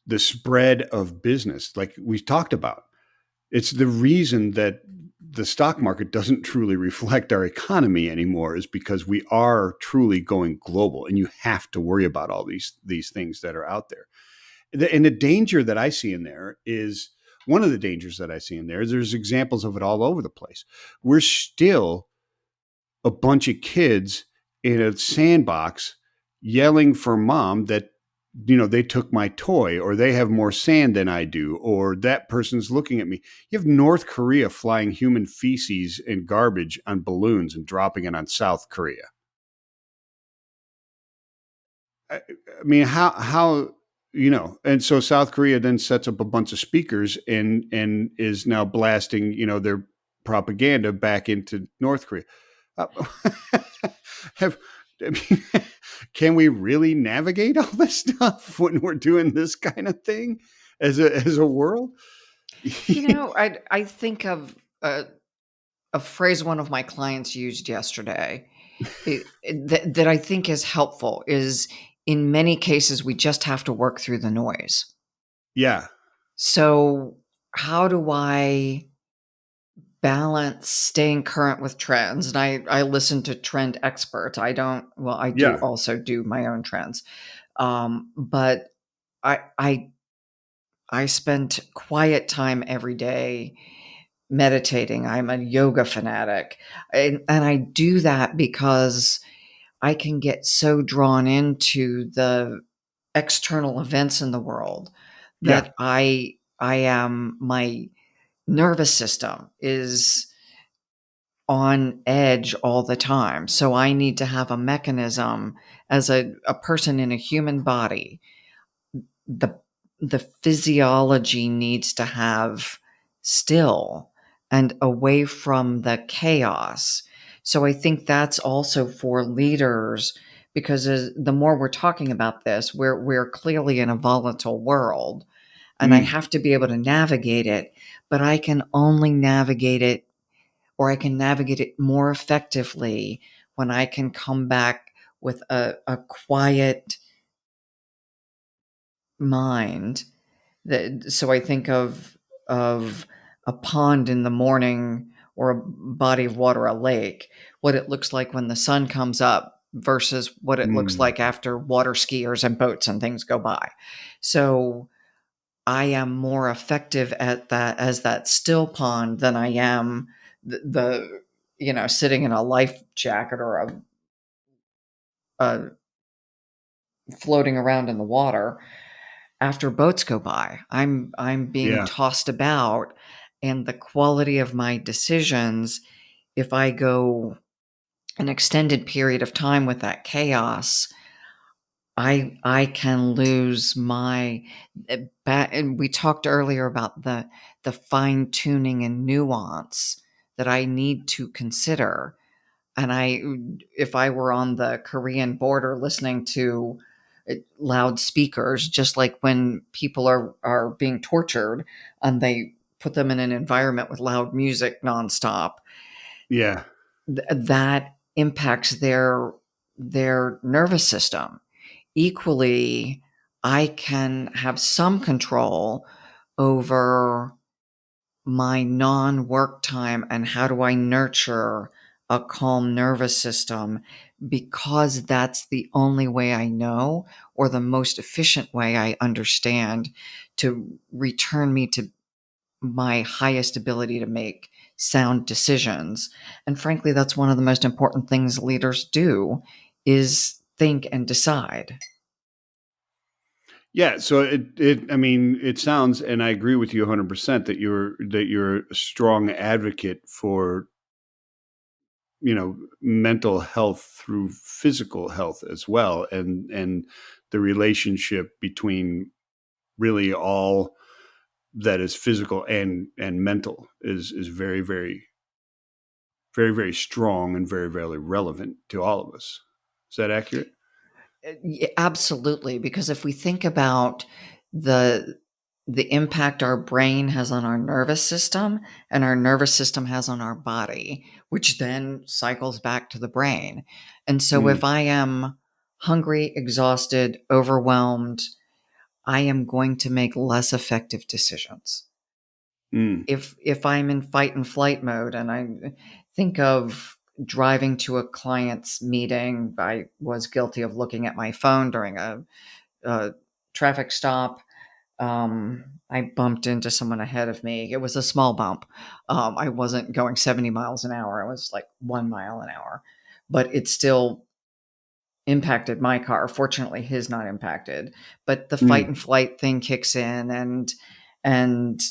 the spread of business, like we talked about. It's the reason that the stock market doesn't truly reflect our economy anymore is because we are truly going global, and you have to worry about all these things that are out there. And the danger that I see in there is one of the dangers that I see in there is there's examples of it all over the place. We're still a bunch of kids in a sandbox yelling for mom that they took my toy, or they have more sand than I do, or that person's looking at me. You have North Korea flying human feces and garbage on balloons and dropping it on South Korea. I mean, how and so South Korea then sets up a bunch of speakers and is now blasting their propaganda back into North Korea. Uh, have I mean, can we really navigate all this stuff when we're doing this kind of thing as a world? I think of a phrase one of my clients used yesterday, that I think is helpful, is in many cases we just have to work through the noise. Yeah, So how do I balance staying current with trends? And I listen to trend experts. I don't, well, I do Yeah. also do my own trends. But I I I spend quiet time every day meditating. I'm a yoga fanatic. And I do that because I can get so drawn into the external events in the world Yeah. that I am my nervous system is on edge all the time. So I need to have a mechanism as a person in a human body. The the physiology needs to have still and away from the chaos. So I think that's also for leaders because the more we're talking about this, we're clearly in a volatile world and I Mm. have to be able to navigate it, but I can only navigate it or I can navigate it more effectively when I can come back with a quiet mind. So I think of a pond in the morning or a body of water, a lake, what it looks like when the sun comes up versus what it looks Mm. like after water skiers and boats and things go by. So I am more effective at that as that still pond than I am sitting in a life jacket or a floating around in the water after boats go by. I'm being Yeah. tossed about, and the quality of my decisions, if I go an extended period of time with that chaos, I can lose my and we talked earlier about the fine tuning and nuance that I need to consider. And if I were on the Korean border listening to loudspeakers, just like when people are being tortured and they put them in an environment with loud music nonstop, Yeah. that impacts their nervous system. Equally, I can have some control over my non-work time and how do I nurture a calm nervous system because that's the only way I know or the most efficient way I understand to return me to my highest ability to make sound decisions. And frankly, that's one of the most important things leaders do is think and decide. Yeah, so I mean, it sounds, and I agree with you 100% that you're a strong advocate for, mental health through physical health as well, and the relationship between really all that is physical and mental is very, very, very, very strong and very, very relevant to all of us. Is that accurate? Absolutely, because if we think about the the impact our brain has on our nervous system and our nervous system has on our body, which then cycles back to the brain. And so if Mm. I am hungry, exhausted, overwhelmed, I am going to make less effective decisions. Mm. If I'm in fight and flight mode and I think of driving to a client's meeting, I was guilty of looking at my phone during a traffic stop. I bumped into someone ahead of me. It was a small bump. I wasn't going 70 miles an hour. I was like 1 mile an hour, but it still impacted my car. Fortunately, his not impacted. But the fight Mm. and flight thing kicks in, and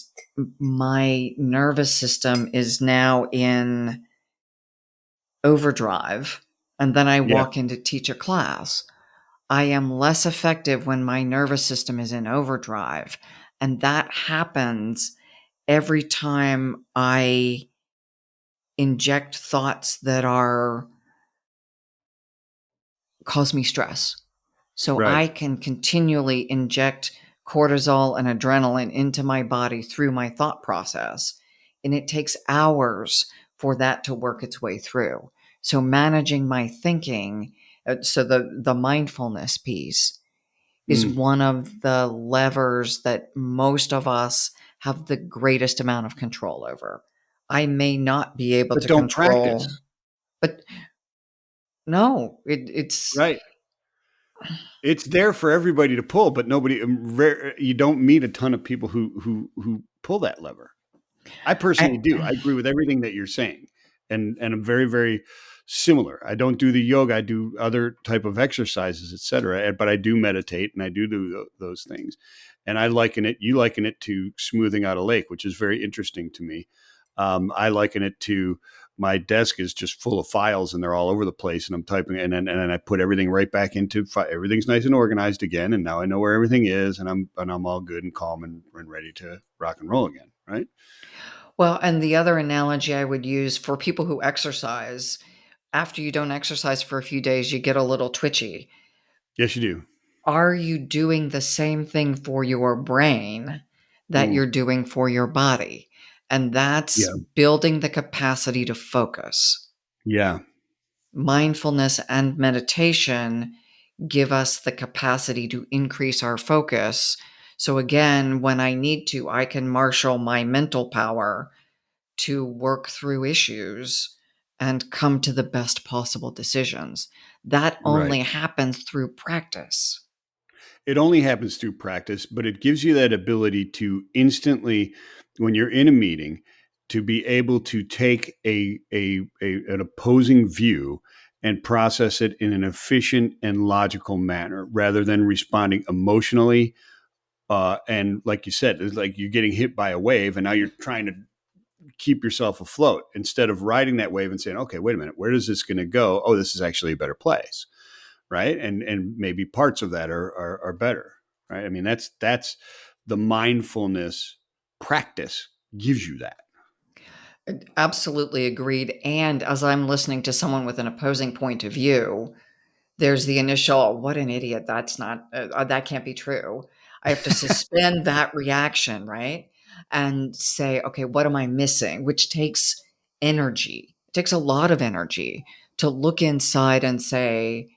my nervous system is now in overdrive. And then I Yeah. walk in to teach a class. I am less effective when my nervous system is in overdrive. And that happens every time I inject thoughts that are cause me stress. So Right. I can continually inject cortisol and adrenaline into my body through my thought process. And it takes hours for that to work its way through. So managing my thinking, so the mindfulness piece is Mm. one of the levers that most of us have the greatest amount of control over. I may not be able But to don't control, practice. but no, it's Right. It's there for everybody to pull, but nobody you don't meet a ton of people who pull that lever. I personally I, do. I agree with everything that you're saying, and I'm very, very similar. I don't do the yoga. I do other type of exercises, etc. But I do meditate and I do those things. And I liken it. You liken it to smoothing out a lake, which is very interesting to me. I liken it to my desk is just full of files and they're all over the place, and I'm typing, and then I put everything right back into everything's nice and organized again, and now I know where everything is, and I'm all good and calm and ready to rock and roll again. Right. well, and the other analogy I would use for people who exercise, after you don't exercise for a few days, you get a little twitchy. Yes, you do. Are you doing the same thing for your brain that Mm. you're doing for your body? And that's Yeah. building the capacity to focus. Yeah. Mindfulness and meditation give us the capacity to increase our focus. So, again, when I need to, I can marshal my mental power to work through issues and come to the best possible decisions. That Right. only happens through practice. It only happens through practice, but it gives you that ability to instantly, when you're in a meeting, to be able to take an opposing view and process it in an efficient and logical manner rather than responding emotionally. And like you said, it's like you're getting hit by a wave and now you're trying to keep yourself afloat instead of riding that wave and saying, okay, wait a minute, where is this going to go? Oh, this is actually a better place. Right. And maybe parts of that are better. Right. I mean, that's the mindfulness practice gives you that. Absolutely agreed. And as I'm listening to someone with an opposing point of view, there's the initial, what an idiot. That's not, that can't be true. I have to suspend that reaction, right? And say, okay, what am I missing? Which takes energy. It takes a lot of energy to look inside and say,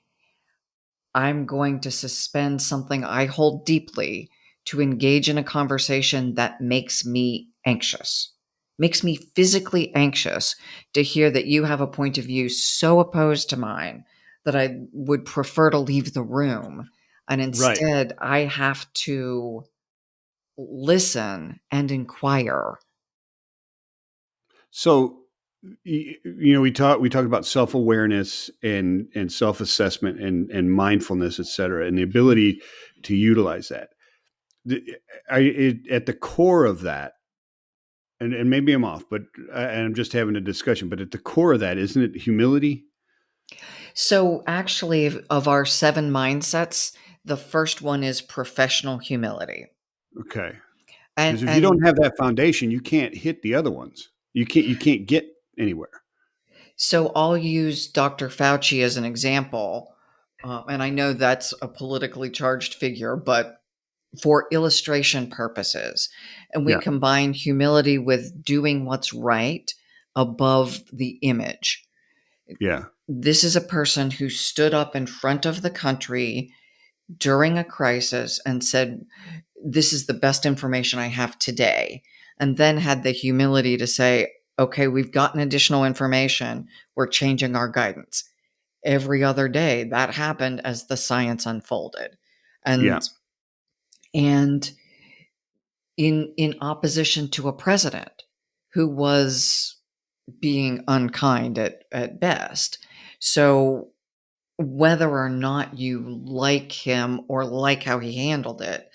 I'm going to suspend something I hold deeply to engage in a conversation that makes me anxious, makes me physically anxious to hear that you have a point of view so opposed to mine that I would prefer to leave the room. And Right. instead, I have to listen and inquire. So we talked about self-awareness and self-assessment and mindfulness, et cetera, and the ability to utilize that. At the core of that, and maybe I'm off, but and I'm just having a discussion, but at the core of that, isn't it humility? So, actually, of our seven mindsets, the first one is professional humility. Okay. And, Because if you don't and have that foundation, you can't hit the other ones. You can't get anywhere. So I'll use Dr. Fauci as an example. And I know that's a politically charged figure, but for illustration purposes, and we Yeah. combine humility with doing what's right above the image. Yeah. This is a person who stood up in front of the country during a crisis and said, this is the best information I have today. And then had the humility to say, okay, we've gotten additional information. We're changing our guidance. Every other day that happened as the science unfolded. Yeah. And in opposition to a president who was being unkind at best. So whether or not you like him or like how he handled it,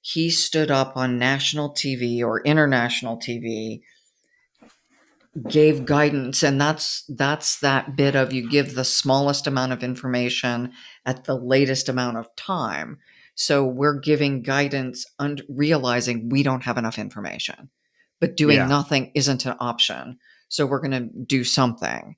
he stood up on national TV or international TV, gave guidance, and that's that bit of you give the smallest amount of information at the latest amount of time. So we're giving guidance and realizing we don't have enough information. But doing Yeah. nothing isn't an option. So we're going to do something.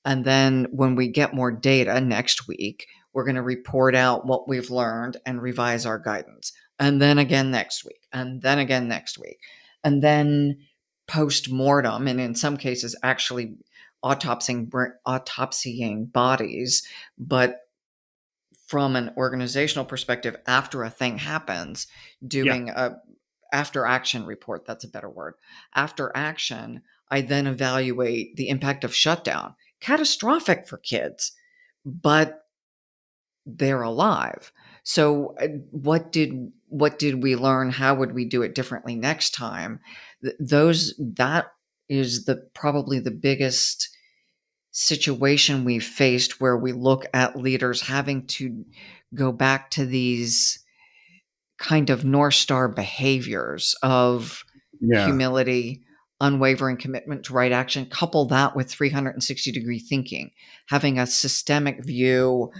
And then when we get more data next week, we're going to report out what we've learned and revise our guidance. And then again next week, and then again next week. And then post mortem, and in some cases, actually autopsying bodies, but from an organizational perspective, after a thing happens, Yeah. doing a after action report, that's a better word. After action, I then evaluate the impact of shutdown. Catastrophic for kids, but they're alive. So what did we learn? How would we do it differently next time? Those that is the probably the biggest situation we've faced, where we look at leaders having to go back to these kind of North Star behaviors of Yeah. humility, unwavering commitment to right action. Couple that with 360-degree thinking, having a systemic view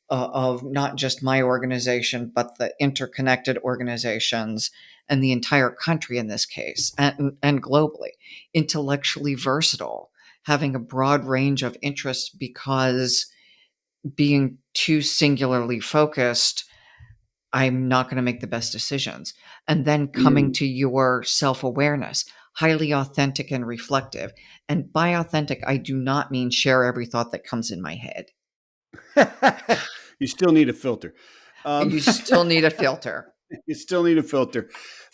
of not just my organization, but the interconnected organizations and the entire country in this case, and globally. Intellectually versatile, having a broad range of interests, because being too singularly focused, I'm not going to make the best decisions. And then coming Mm. to your self awareness, highly authentic and reflective. And by authentic, I do not mean share every thought that comes in my head. You still need a filter. Um, You still need a filter. you still need a filter.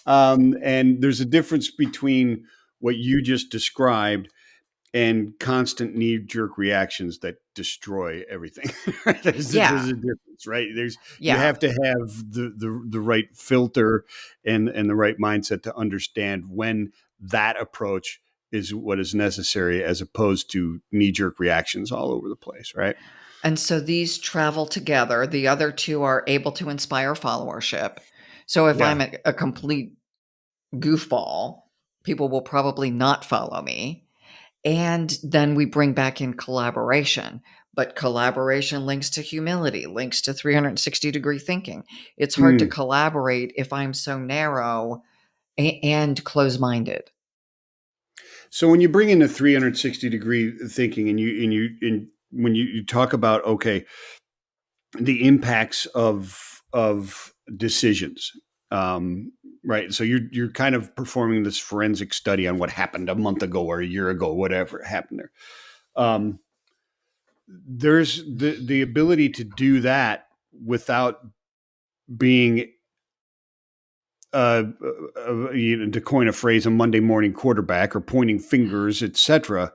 And there's a difference between what you just described and constant knee jerk reactions that destroy everything. There's Yeah. a difference, right? You Yeah. have to have the right filter and the right mindset to understand when that approach is what is necessary, as opposed to knee jerk reactions all over the place, right? And so these travel together. The other two are able to inspire followership. So if Yeah. I'm a complete goofball, people will probably not follow me. And then we bring back in collaboration. But collaboration links to humility, links to 360-degree thinking. It's hard to Mm. collaborate if I'm so narrow and close minded. So when you bring in the 360-degree thinking, and when you talk about, okay, the impacts of decisions, right? So you're kind of performing this forensic study on what happened a month ago or a year ago, whatever happened there. Um, there's the ability to do that without being to coin a phrase, a Monday morning quarterback or pointing fingers, etc.,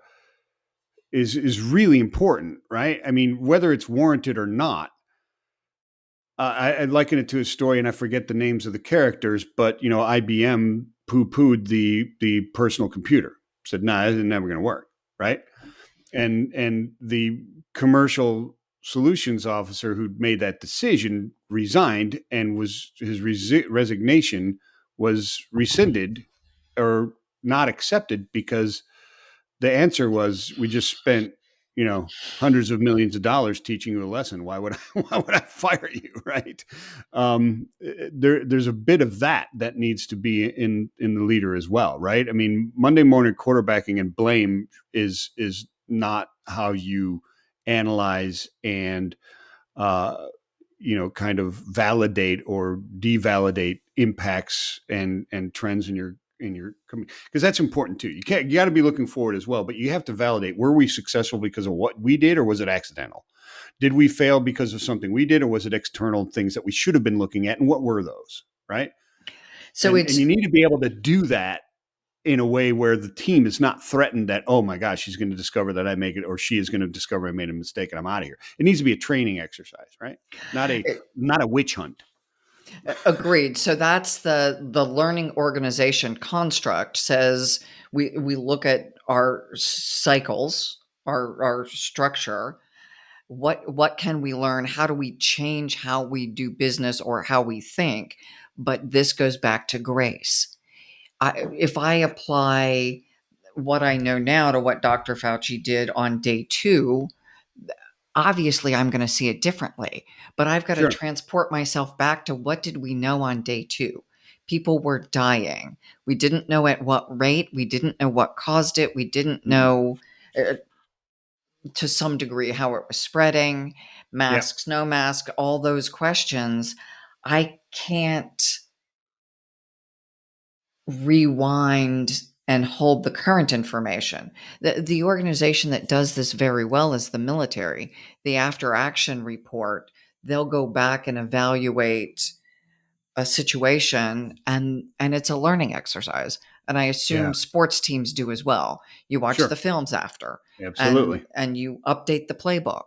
is really important, right? I mean, whether it's warranted or not. I liken it to a story, and I forget the names of the characters, but IBM poo pooed the personal computer, said, "Nah, this is never going to work," right? And the commercial solutions officer who made that decision resigned, and was his resignation was rescinded or not accepted, because the answer was, we just spent hundreds of millions of dollars teaching you a lesson. Why would I fire you, right? There's a bit of that needs to be in the leader as well, right? I mean, Monday morning quarterbacking and blame is not how you analyze and uh, kind of validate or devalidate impacts and trends in your because that's important too. You got to be looking forward as well, but you have to validate, were we successful because of what we did, or was it accidental? Did we fail because of something we did, or was it external things that we should have been looking at, and what were those, right? So And it's you need to be able to do that in a way where the team is not threatened that, oh my gosh, she's going to discover that I make it, or she is going to discover I made a mistake and I'm out of here. It needs to be a training exercise, right? Not a not a witch hunt. agreed. So that's the learning organization construct. Says we look at our cycles, our structure. What can we learn? How do we change how we do business or how we think? But this goes back to grace. If I apply what I know now to what Dr. Fauci did on day two, obviously I'm going to see it differently. But I've got to Sure. transport myself back to, what did we know on day two? People were dying. We didn't know at what rate. We didn't know what caused it. We didn't Mm. know, to some degree, how it was spreading, Yeah. masks, no mask, all those questions. I can't rewind and hold the current information. The organization that does this very well is the military. The after action report, they'll go back and evaluate a situation, and it's a learning exercise. And I Yeah. assume sports teams do as well. You watch the Sure. films after, Absolutely. and you update the playbook.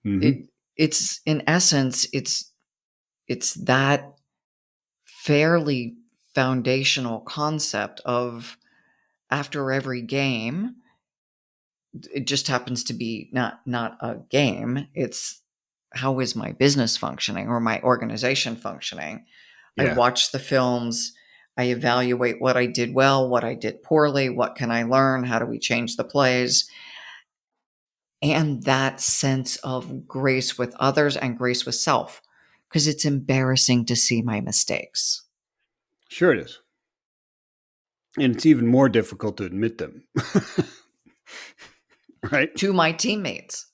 Hmm. It's in essence, it's that fairly foundational concept of, after every game, it just happens to be not a game, it's, how is my business functioning or my organization functioning? I Yeah. watch the films, I evaluate what I did well, what I did poorly, what can I learn, how do we change the plays? And that sense of grace with others and grace with self, because it's embarrassing to see my mistakes. Sure it is. And it's even more difficult to admit them. Right? To my teammates,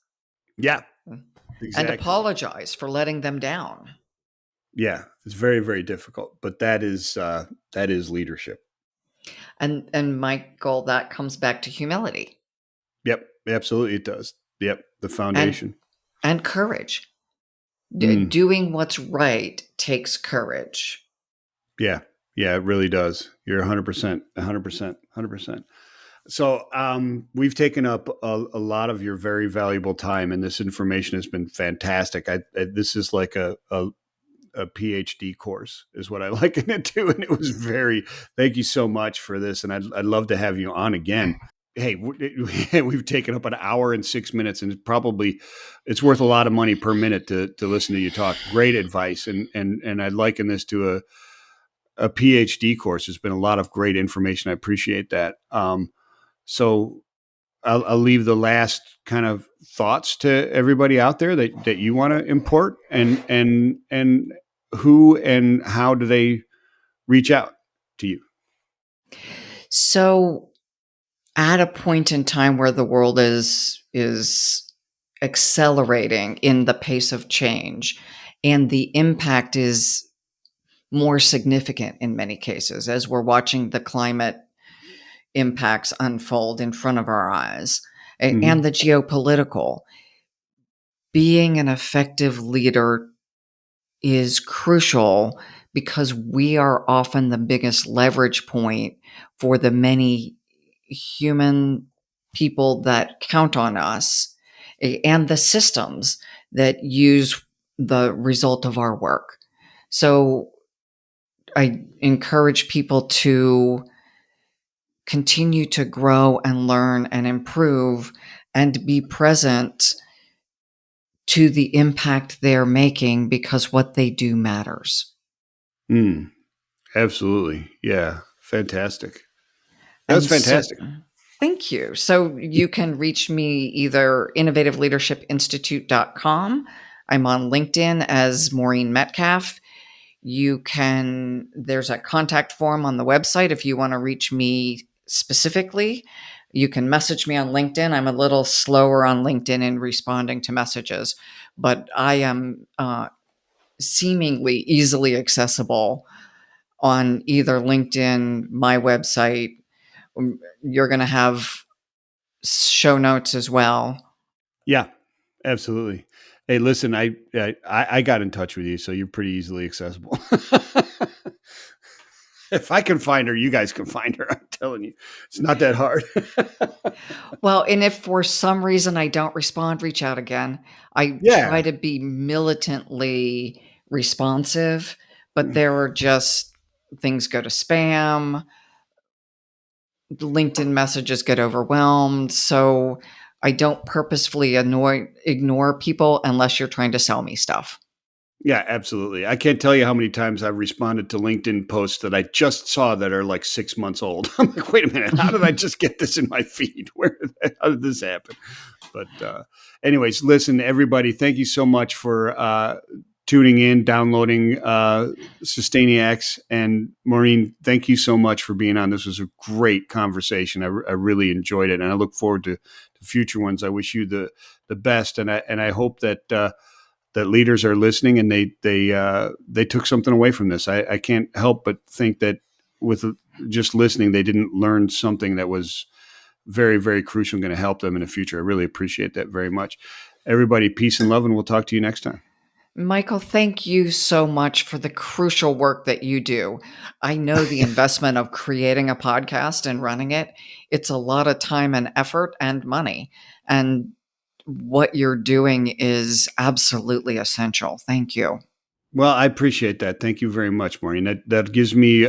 Yeah, and exactly. apologize for letting them down. Yeah, it's very, very difficult, but that is leadership. And Michael, that comes back to humility Yep, absolutely, it does. Yep, the and foundation. courage. Mm, Doing what's right takes courage. yeah, yeah, it really does. You're 100%, 100%, 100%. So, we've taken up a lot of your very valuable time, and this information has been fantastic. This is like a PhD course, is what I liken it to, and it was very. Thank you so much for this, and I'd love to have you on again. Hey, we've taken up an hour and 6 minutes, and it's worth a lot of money per minute to listen to you talk. Great advice, and I'd liken this to a PhD course. There's been a lot of great information. I appreciate that. So I'll leave the last kind of thoughts to everybody out there that you want to import, and who and how do they reach out to you? So, at a point in time where the world is accelerating in the pace of change, and the impact is more significant in many cases, as we're watching the climate impacts unfold in front of our eyes, and Hmm. the geopolitical, being an effective leader is crucial, because we are often the biggest leverage point for the many human people that count on us, and the systems that use the result of our work. So I encourage people to continue to grow and learn and improve and be present to the impact they're making, because what they do matters. Mm, absolutely. Yeah. Fantastic. That was And so, fantastic. thank you. So you can reach me either innovativeleadershipinstitute.com. I'm on LinkedIn as Maureen Metcalf. There's a contact form on the website if you want to reach me specifically. You can message me on LinkedIn. I'm a little slower on LinkedIn in responding to messages, but I am seemingly easily accessible on either LinkedIn, my website. You're going to have show notes as well. Yeah. Absolutely. Hey, listen, I got in touch with you, so you're pretty easily accessible. If I can find her, you guys can find her. I'm telling you, it's not that hard. Well, and if for some reason I don't respond, reach out again. I try Yeah. to be militantly responsive, but there are just things go to spam, LinkedIn messages get overwhelmed. So I don't purposefully ignore people unless you're trying to sell me stuff. Yeah, absolutely. I can't tell you how many times I've responded to LinkedIn posts that I just saw that are like 6 months old. I'm like, wait a minute, how did I just get this in my feed? How did this happen? But, anyways, listen, everybody, thank you so much for tuning in, downloading Sustainiacs. And Maureen, thank you so much for being on. This was a great conversation. I really enjoyed it, and I look forward to future ones. I wish you the best, and I hope that. That leaders are listening and they took something away from this. I can't help but think that with just listening, they didn't learn something that was very, very crucial and going to help them in the future. I really appreciate that very much. Everybody, peace and love, and we'll talk to you next time. Michael, thank you so much for the crucial work that you do. I know the investment of creating a podcast and running it, it's a lot of time and effort and money. And what you're doing is absolutely essential. Thank you. Well, I appreciate that. Thank you very much, Maureen. That gives me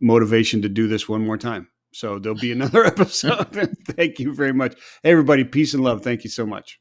motivation to do this one more time. So there'll be another episode. Thank you very much. Hey, everybody, peace and love. Thank you so much.